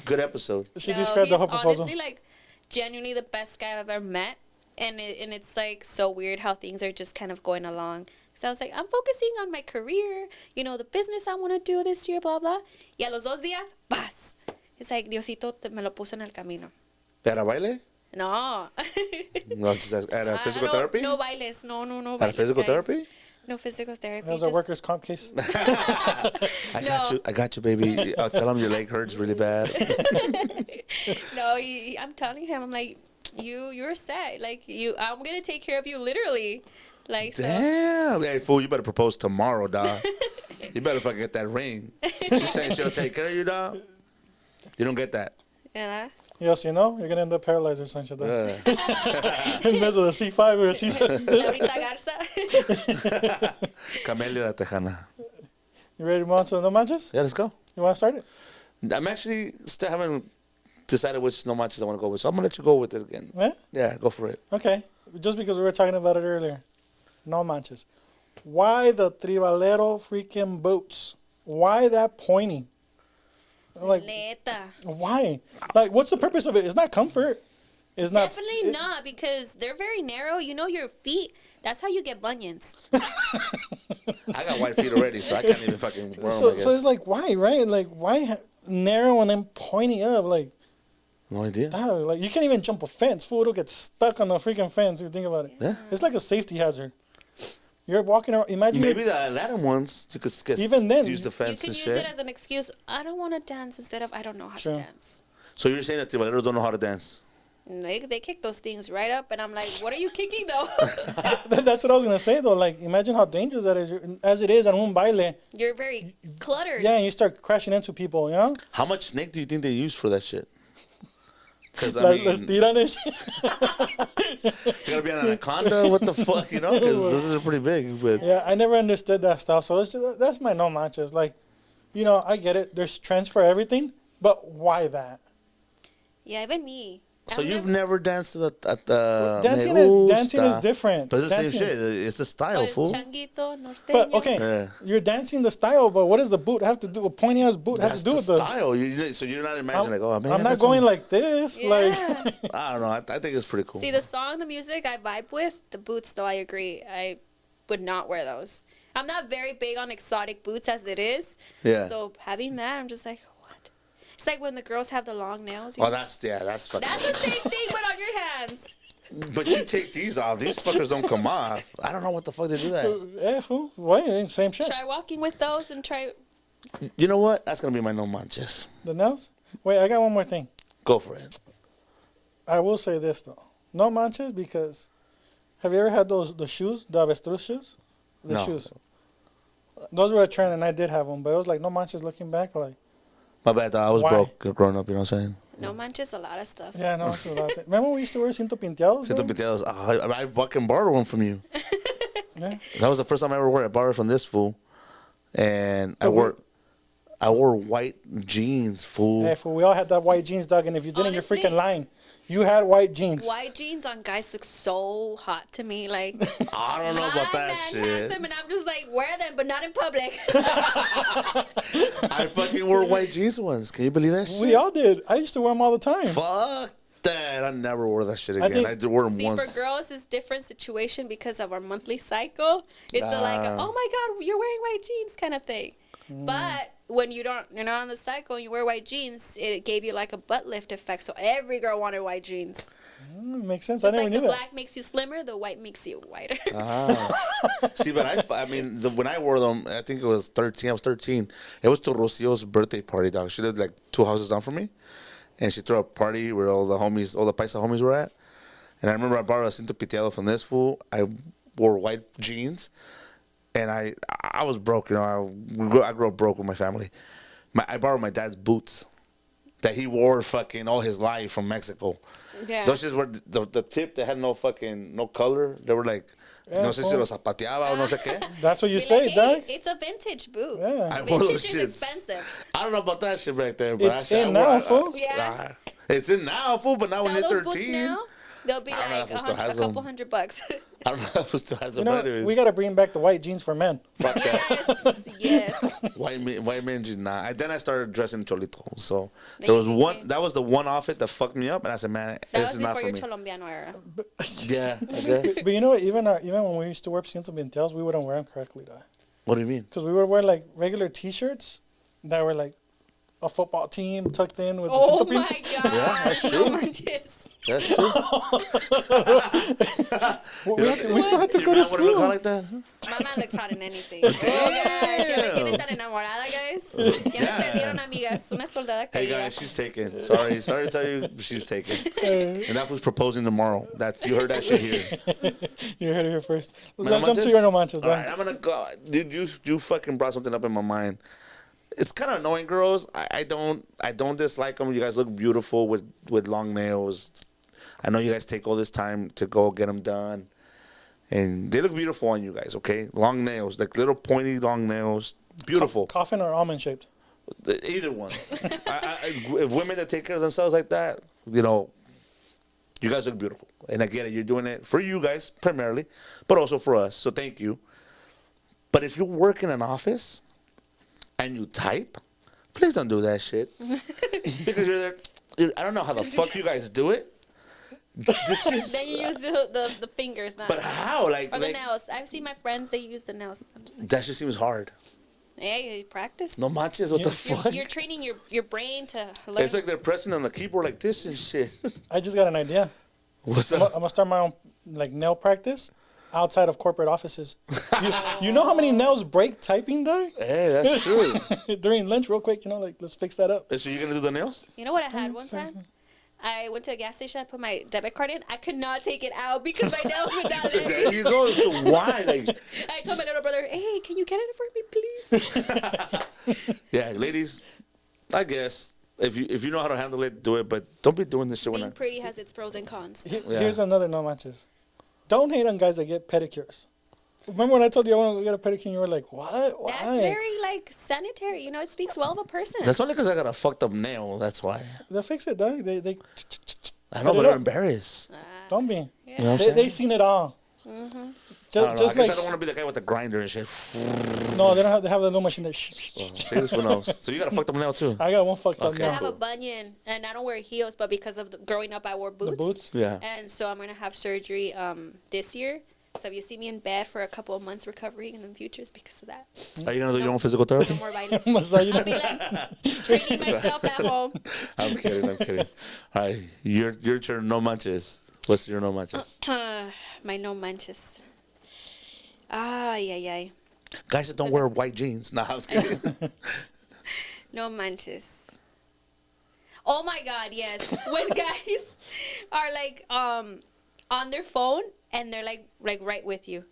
good episode." She No, described the he's whole proposal. honestly like genuinely the best guy I've ever met, and it's like so weird how things are just kind of going along. So I was like, I'm focusing on my career, you know, the business I want to do this year, blah blah. Y a los 2 días, paz. It's like Diosito me lo puso en el camino. ¿Para baile? No. No, just at a physical therapy. No bailes. No. At a bailes, physical guys. therapy? No physical therapy. That was a just- workers' comp case. I got you, baby. I'll tell him your leg hurts really bad. No, I'm telling him, I'm like, you're set. Like I'm gonna take care of you literally. Like so. Damn. Hey, fool, you better propose tomorrow, dog. You better fucking get that ring. She's saying she'll take care of you, dog. You don't get that. Yeah. Yes, you know, you're gonna end up paralyzed or something. Yeah. In mess with a C5 or a C6. Laurita Garza. Camelia la Texana. You ready to move on to the no manches? Yeah, let's go. You want to start it? I'm actually still haven't decided which no matches I want to go with, so I'm gonna let you go with it again. Yeah? Yeah, go for it. Okay. Just because we were talking about it earlier. No manches. Why the Tribalero freaking boots? Why that pointy? Like, Neta. why? Like, what's the purpose of it? It's not comfort. It's not. Definitely not, because they're very narrow. You know your feet. That's how you get bunions. I got white feet already, so I can't even fucking wear them. So it's like, why, right? Like, why narrow and then pointy up? Like, No idea. like you can't even jump a fence. Fool, it'll get stuck on the freaking fence if you think about it. Yeah. It's like a safety hazard. You're walking around. Imagine Maybe the Latin ones you could Even then, use the You fence can and use shit. it as an excuse. I don't want to dance instead of I don't know how Sure. to dance. So you're saying that Tribaleros don't know how to dance? And they kick those things right up, and I'm like, what are you kicking though? That's what I was gonna say though. Like, imagine how dangerous that is. As it is at un baile. You're very cluttered. Yeah, and you start crashing into people. You know, How much snake do you think they use for that shit? Because I like, mean, let's tiran it. you gotta be an anaconda. What the fuck, you know? Because this is pretty big. But Yeah, I never understood that stuff. So it's just, that's my no manches. Like, you know, I get it. There's trends for everything, but why that? Yeah, even me. so I've you've never danced at the Dancing me dancing is gusta. different. But it's the same Dancing- shit. It's the style, El fool. changuito norteño. But okay, Yeah. you're dancing the style, but what does the boot have to do? A pointy ass boot have That's to do the with the? style. So you're not imagining like, oh man, I'm not that's going some- like this. Yeah. Like, I don't know. I think it's pretty cool. See, the song, the music I vibe with, the boots, though, I agree. I would not wear those. I'm not very big on exotic boots as it is. Yeah. So having that, I'm just like, what? It's like when the girls have the long nails. Oh, that's fucking. That's the same thing, but on your hands. But you take these off. These fuckers don't come off. I don't know what the fuck they do that. yeah, fool. Why? Same shit. Try walking with those and try. You know what? That's gonna be my no manches. The nails. Wait, I got one more thing. Go for it. I will say this though, no manches because have you ever had the shoes, the avestruz shoes? The No. shoes. Those were a trend, and I did have them, but it was like no manches. Looking back, like My bad. Dog. I was Why? broke growing up. You know what I'm saying? No manches, a lot of stuff. yeah, no manches about that. Remember when we used to wear cinto pinteados? Siento though? piteados. I fucking borrowed one from you. Yeah. That was the first time I ever wore it. I borrowed it from this fool, and I But wore white jeans, fool. Hey, fool, we all had that white jeans, dog, and if you didn't, you're Honestly- freaking lying. You had white jeans. White jeans on guys look so hot to me. Like, I don't know about my that man shit. has them, and I'm just like, wear them, but not in public. I fucking wore white jeans once. Can you believe that shit? We all did. I used to wear them all the time. Fuck. Dad, I never wore that shit I again. think- I wore them See, once. for girls, it's different situation because of our monthly cycle. It's like, oh my God, you're wearing white jeans kind of thing. But when you're not on the cycle and you wear white jeans, it gave you like a butt lift effect. So every girl wanted white jeans. Makes sense. Just I never like knew the that. black makes you slimmer, the white makes you whiter. See, but I mean, when I wore them, I think it was 13. I was 13. It was to Rocio's birthday party, dog. She lived like 2 houses down from me. And she threw a party where all the Paisa homies were at. And I remember I borrowed a cinto piteado from this fool. I wore white jeans. And I was broke, you know. I grew up broke with my family. I borrowed my dad's boots that he wore fucking all his life from Mexico. Yeah. Those just were the tip. They had no color. They were like, no sé si los zapateaba o no sé qué. That's what you Be say, like, dog. hey, it's a vintage boot. Yeah. I wore those Vintage is shits. expensive. I don't know about that shit back there, but It's in now, fool. Yeah. It's in now, fool. But now when Sell you're those 13, boots now, they'll be I don't know like if it still a has couple them. $100. I don't know if it still has You them. know, But anyways, we got to bring back the white jeans for men. fuck that. Yes, yes. White man jeans, nah. Then I started dressing cholito. So Then there you was one. became- That was the one outfit that fucked me up, and I said, man, That this was is not before for your me. Colombiano era. Yeah, I guess. But you know what? Even when we used to wear cinto pintails, we wouldn't wear them correctly, though. What do you mean? Because we would wear like regular T-shirts that were like a football team tucked in with Oh the my cinto God. Yeah, that's No true. manches. That's true. We still had to Your go to man would've school. gone like that? Mama looks hot in anything. Oh, gosh. Ya me tienen tan enamorada, guys. Ya me perdieron, amigas. Una soldada Hey caída. guys, she's taken. Sorry to tell you, she's taken. And that was proposing tomorrow. You heard that shit here. You heard it here first. No Let's jump to manches? your no manches, All right, dog. I'm gonna go. Dude, you fucking brought something up in my mind. It's kind of annoying, girls. I don't dislike them. You guys look beautiful with long nails. I know you guys take all this time to go get them done, and they look beautiful on you guys. Okay, long nails, like little pointy long nails, beautiful. Coffin or almond shaped? Either one. If women that take care of themselves like that, you know, you guys look beautiful. And I get it. You're doing it for you guys primarily, but also for us. So thank you. But if you work in an office and you type, please don't do that shit. Because you're there. Dude, I don't know how the fuck you guys do it. This is, Then you use the fingers now. but how? Like, Or the like nails. I've seen my friends, they use the nails. I'm just like, that just seems hard. hey, you practice. No manches, what the fuck? You're training your brain to learn. It's like they're pressing on the keyboard like this and shit. I just got an idea. What's I'm up? gonna start my own like nail practice outside of corporate offices. You know how many nails break typing, dog? Hey, that's true. During lunch, real quick, like let's fix that up. So you're gonna do the nails? You know what I had one time? I went to a gas station, I put my debit card in. I could not take it out because my nails would not let There me. you go. So why? Like, I told my little brother, hey, can you get it for me, please? yeah, ladies. I guess if you know how to handle it, do it. But don't be doing this shit when Being pretty has its pros and cons. Yeah. Here's another no manches. Don't hate on guys that get pedicures. Remember when I told you I want to get a pedicure and you were like, what? Why? That's very, like, sanitary. You know, it speaks well of a person. That's only because I got a fucked up nail. That's why. They'll fix it, dog. They I Cut know, it but they're up. embarrassed. don't be. You know what I'm They saying? seen it all. I don't know. Just I guess like I don't want to be the guy with the grinder and shit. no, they don't have. They have the little machine that. Say this one else. So you got a fucked up nail too. I got one fucked up Okay. I nail. have a bunion, and I don't wear heels, but because of growing up, I wore boots. The boots. Yeah. And so I'm going to have surgery this year. So if you see me in bed for a couple of months recovering in the future, it's because of that. Are you gonna do your own physical therapy? No more violence. Massage. I'll be like training myself at home. I'm kidding. All right, your turn. No manches. What's your no manches? My no manches. Ay. Guys that don't wear white jeans. Nah, I'm kidding. No manches. Oh my God, yes. When guys are like on their phone and they're like right with you.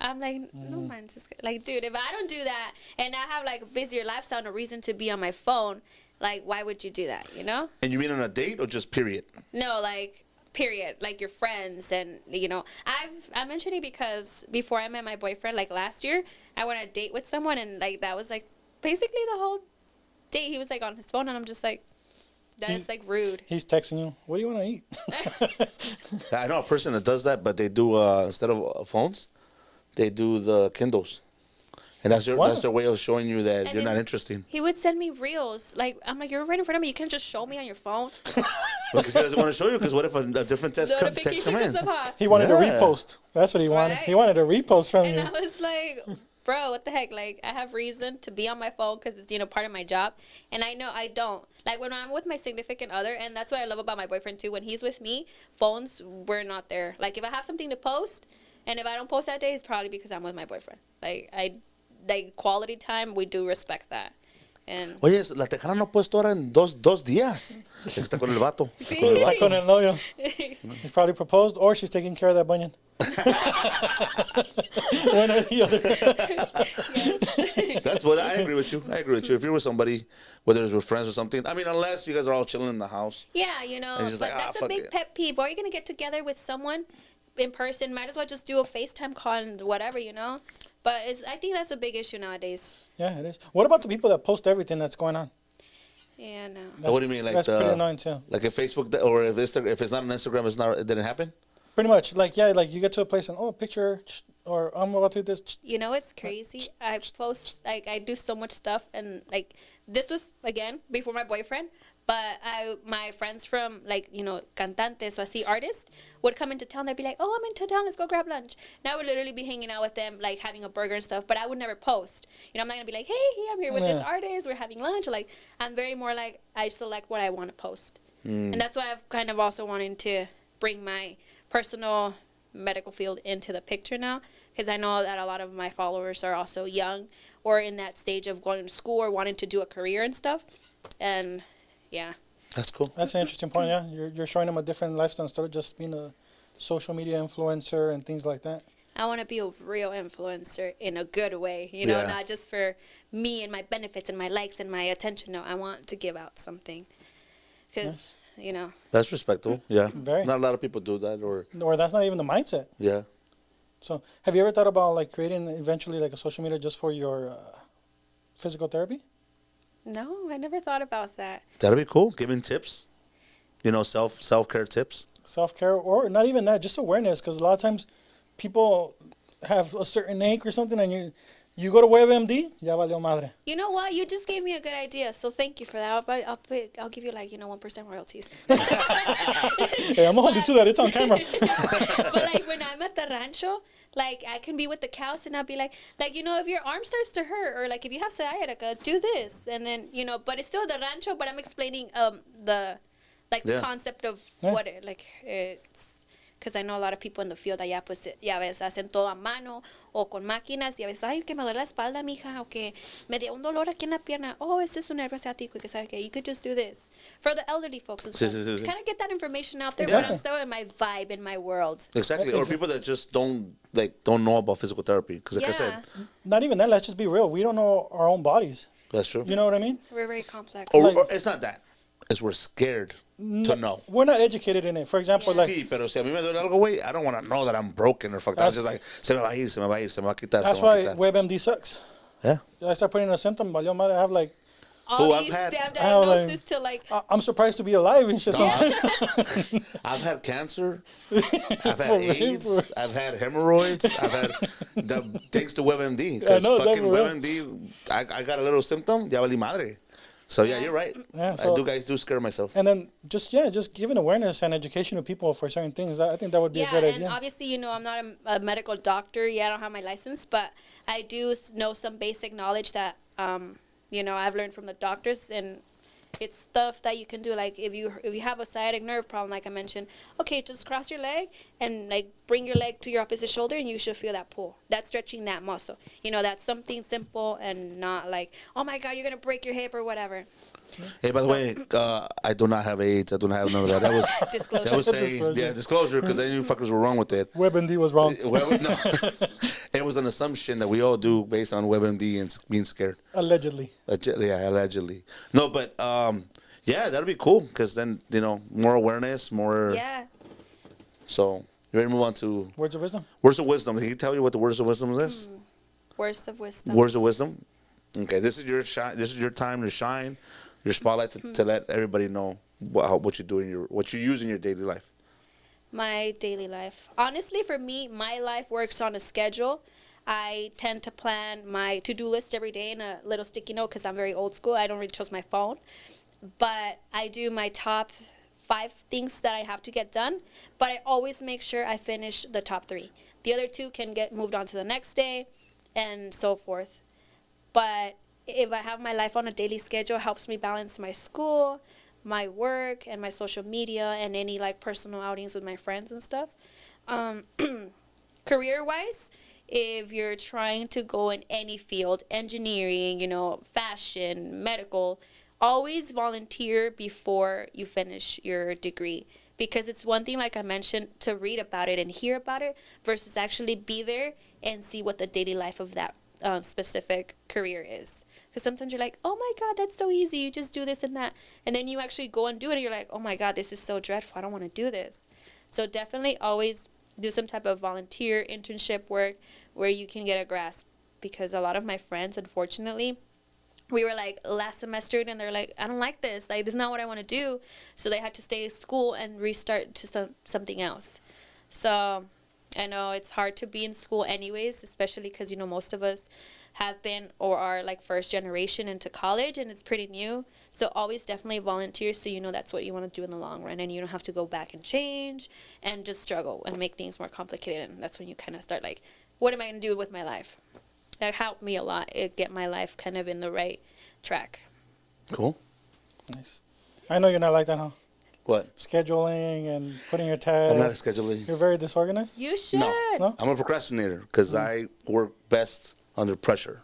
I'm like, no manches. Like, dude, if I don't do that and I have like a busier lifestyle, no reason to be on my phone, like, why would you do that, you know? And you mean on a date or just period? No, like, period. Like, your friends and, you know. I'm mentioning because before I met my boyfriend, like, last year, I went on a date with someone and, like, that was, like, basically the whole date. He was, like, on his phone and I'm just like, that is, like, rude. He's texting you. What do you want to eat? I know a person that does that, but they do instead of phones, they do the Kindles. And that's What? their way of showing you that And you're then not interesting. He would send me reels. Like, I'm like, you're right in front of me. You can't just show me on your phone. Because he doesn't want to show you. Because what if a different text comes Notification in? comes up hot. He wanted Yeah. a repost. That's what he wanted. Right. He wanted a repost from And you. I was like, bro, what the heck? Like, I have reason to be on my phone because it's, part of my job. And I know I don't. Like, when I'm with my significant other, and that's what I love about my boyfriend, too. When he's with me, phones, we're not there. Like, if I have something to post, and if I don't post that day, it's probably because I'm with my boyfriend. Like, quality time, we do respect that. And Oye, la Texana no ha puesto ahora en dos días. Está con el vato. Está Sí. con el Está vato. con el novio. He's probably proposed, or she's taking care of that bunion. One or the other. That's what I agree with you. I agree with you. If you're with somebody, whether it's with friends or something, I mean, unless you guys are all chilling in the house. yeah, And it's just but like, that's a fuck big it. pet peeve. Or are you going to get together with someone in person? Might as well just do a FaceTime call and whatever, But I think that's a big issue nowadays. Yeah, it is. What about the people that post everything that's going on? Yeah, no. What do you mean? Like That's pretty annoying too. Like if Facebook or if it's not on Instagram, it didn't happen? Pretty much. Like, yeah, like you get to a place and, oh, picture, or I'm about to do this. You know what's crazy? I post, like, I do so much stuff, and, like, this was, again, before my boyfriend, but my friends from, like, cantantes, or artists, would come into town. They'd be like, oh, I'm into town, let's go grab lunch. And I would literally be hanging out with them, like, having a burger and stuff, but I would never post. I'm not going to be like, hey, I'm here with this artist, we're having lunch. Like, I'm very more like, I select what I want to post. And that's why I've kind of also wanted to bring my personal medical field into the picture now, because I know that a lot of my followers are also young or in that stage of going to school or wanting to do a career and stuff. And yeah, That's cool. That's an interesting point, yeah. You're showing them a different lifestyle instead of just being a social media influencer and things like that. I want to be a real influencer in a good way, Yeah. not just for me and my benefits and my likes and my attention. No, I want to give out something because, That's respectable. Yeah. Very. Not a lot of people do that or Or that's not even the mindset. yeah. So, have you ever thought about like creating eventually like a social media just for your physical therapy? no, I never thought about that. That'd be cool. Giving tips. Self-care tips. Self-care, or not even that, just awareness, because a lot of times people have a certain ache or something, and you go to WebMD, ya valió madre. You know what? You just gave me a good idea, so thank you for that. I'll give you 1% royalties. Hey, I'm gonna hold you to that. It's on camera. But like when I'm at the rancho, like I can be with the cows and I'll be like if your arm starts to hurt or like if you have sciatica, do this, and then but it's still the rancho, but I'm explaining the concept of what it's. Because I know a lot of people in the field allá, pues, ya ves, hacen todo a mano o con máquinas. Y a veces, ay, que me duele la espalda, mija, o que me dio un dolor aquí en la pierna. Oh, ese es un nervio ciático. Y que sabe que you could just do this. For the elderly folks and stuff. Sí. Kind of get that information out there, Exactly. but I'm still in my vibe, in my world. Exactly. Or people that just don't know about physical therapy. Because like I said, Not even that. Let's just be real. We don't know our own bodies. that's true. You know what I mean? We're very complex. Or like- it's not that. It's we're scared to know. We're not educated in it. For example, like Sí, pero si a mí me duele algo, güey, I don't want to know that I'm broken or fucked up. It's just like, se me va a ir, se me va a ir, se me va a quitar, that's se me va a why quitar. WebMD sucks. Yeah. I start putting a symptom, valió madre. I have like, All I've these had- damn I have, like- diagnoses to like, I'm surprised to be alive and shit. Sometimes. I've had cancer. I've For had real, AIDS. I've had hemorrhoids. I've had, thanks to WebMD. I Because know, fucking for real. WebMD, I got a little symptom, ya valí madre. So yeah, you're right. Yeah, so- I do scare myself. And then just giving awareness and education to people for certain things. I think that would be a yeah, great and idea. obviously, I'm not a medical doctor. Yeah, I don't have my license, but I do know some basic knowledge that, I've learned from the doctors, and it's stuff that you can do. Like if you have a sciatic nerve problem, like I mentioned, okay, just cross your leg and like bring your leg to your opposite shoulder, and you should feel that pull. That's stretching that muscle. That's something simple and not like, oh my God, you're gonna break your hip or whatever. Hey, by the way, I do not have AIDS. I do not have none of that. That was Disclosure. that was saying Disclosure. disclosure because then you fuckers were wrong with it. WebMD was wrong. Well, no, it was an assumption that we all do based on WebMD and being scared. Allegedly. Allegedly. No, but yeah, that'd be cool because then more awareness, more. Yeah. So you ready to move on to Words of wisdom. words of wisdom? Can he tell you what the words of wisdom is? Words of wisdom. Words of wisdom. Okay, this is your shine. This is your time to shine, your spotlight to let everybody know what you do what you use in your daily life. My daily life. Honestly, for me, my life works on a schedule. I tend to plan my to-do list every day in a little sticky note because I'm very old school. I don't really trust my phone. But I do my top 5 things that I have to get done. But I always make sure I finish the top 3. The other 2 can get moved on to the next day and so forth. But if I have my life on a daily schedule, it helps me balance my school, my work, and my social media, and any like personal outings with my friends and stuff. Career-wise, if you're trying to go in any field, engineering, fashion, medical, always volunteer before you finish your degree. Because it's one thing, like I mentioned, to read about it and hear about it versus actually be there and see what the daily life of that specific career is. Because sometimes you're like, oh my God, that's so easy. You just do this and that. And then you actually go and do it and you're like, oh my God, this is so dreadful. I don't want to do this. So definitely always do some type of volunteer internship work where you can get a grasp. Because a lot of my friends, unfortunately, we were like last semester and they're like, I don't like this. Like, this is not what I want to do. So they had to stay at school and restart to something else. So I know it's hard to be in school anyways, especially because, most of us have been or are like first generation into college and it's pretty new. So always definitely volunteer so that's what you want to do in the long run and you don't have to go back and change and just struggle and make things more complicated. And that's when you kind of start like, what am I going to do with my life? That helped me a lot. It get my life kind of in the right track. Cool. Nice. I know you're not like that, huh? What? Scheduling and putting your tasks. I'm not a scheduler. You're very disorganized? You should. No? I'm a procrastinator because I work best under pressure.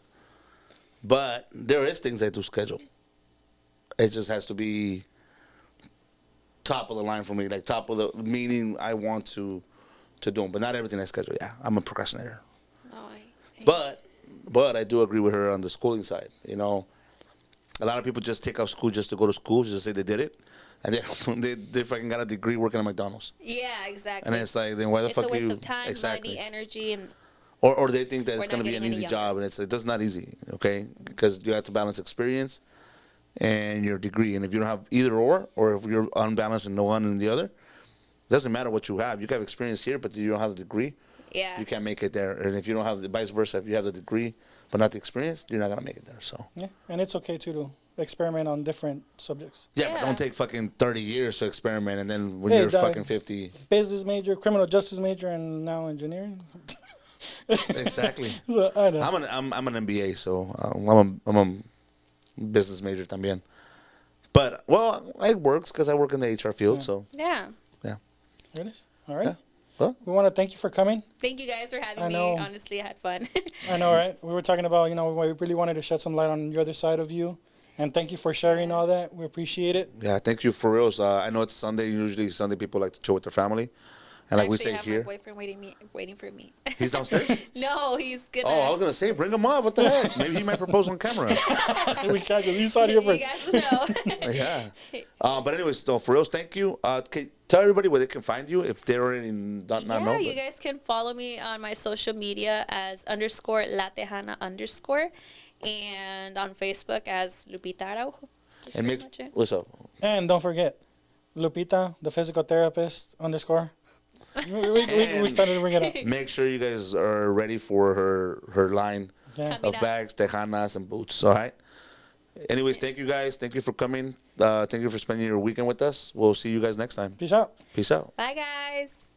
But there is things I do schedule. It just has to be top of the line for me, like top of the meaning I want to do them. But not everything I schedule. Yeah, I'm a procrastinator. But I do agree with her on the schooling side. A lot of people just take off school just to go to school, just to say they did it. And they fucking got a degree working at McDonald's. Yeah, exactly. And it's like, then why the fuck it's a waste you... of time, exactly. money, energy, and... Or they think that it's We're going not to be an getting easy any job, and that's not easy, okay? Because you have to balance experience and your degree. And if you don't have either or if you're unbalanced in the one and the other, it doesn't matter what you have. You can have experience here, but you don't have the degree. Yeah. You can't make it there. And if you don't have the vice versa, if you have the degree but not the experience, you're not going to make it there. So Yeah, and it's okay too to experiment on different subjects. yeah, but Yeah. don't take fucking 30 years to experiment, and then when Hey, you're dog. fucking 50. Business major, criminal justice major, and now engineering. Exactly. So, I know. I'm an MBA, so I'm a business major también. But, well, it works because I work in the HR field, so, Yeah. yeah. Here it is. All right. Yeah. Well, We want to thank you for coming. Thank you guys for having I me. know. Honestly, I had fun. I know, right? We were talking about, we really wanted to shed some light on the other side of you. And thank you for sharing all that. We appreciate it. yeah, thank you for reals. I know it's Sunday. Usually Sunday people like to chill with their family. And like we Actually, say I have here. my boyfriend waiting for me. He's downstairs? No, he's gonna... Oh, I was going to say, bring him up. What the heck? Maybe he might propose on camera. We can't, 'cause you saw it here You first. guys will know. Yeah. But anyways, so for reals, thank you. Tell everybody where they can find you if they're already not know. Yeah, you but- guys can follow me on my social media as _LaTejana_ and on Facebook as Lupita Araujo. That's And pretty make, much it. what's up? And don't forget, Lupita, the physical therapist _ we started to bring it up. Make sure you guys are ready for her line Yeah. of bags, tejanas, and boots. All right. Anyways, thank you guys. Thank you for coming. Thank you for spending your weekend with us. We'll see you guys next time. Peace out. Peace out. Bye, guys.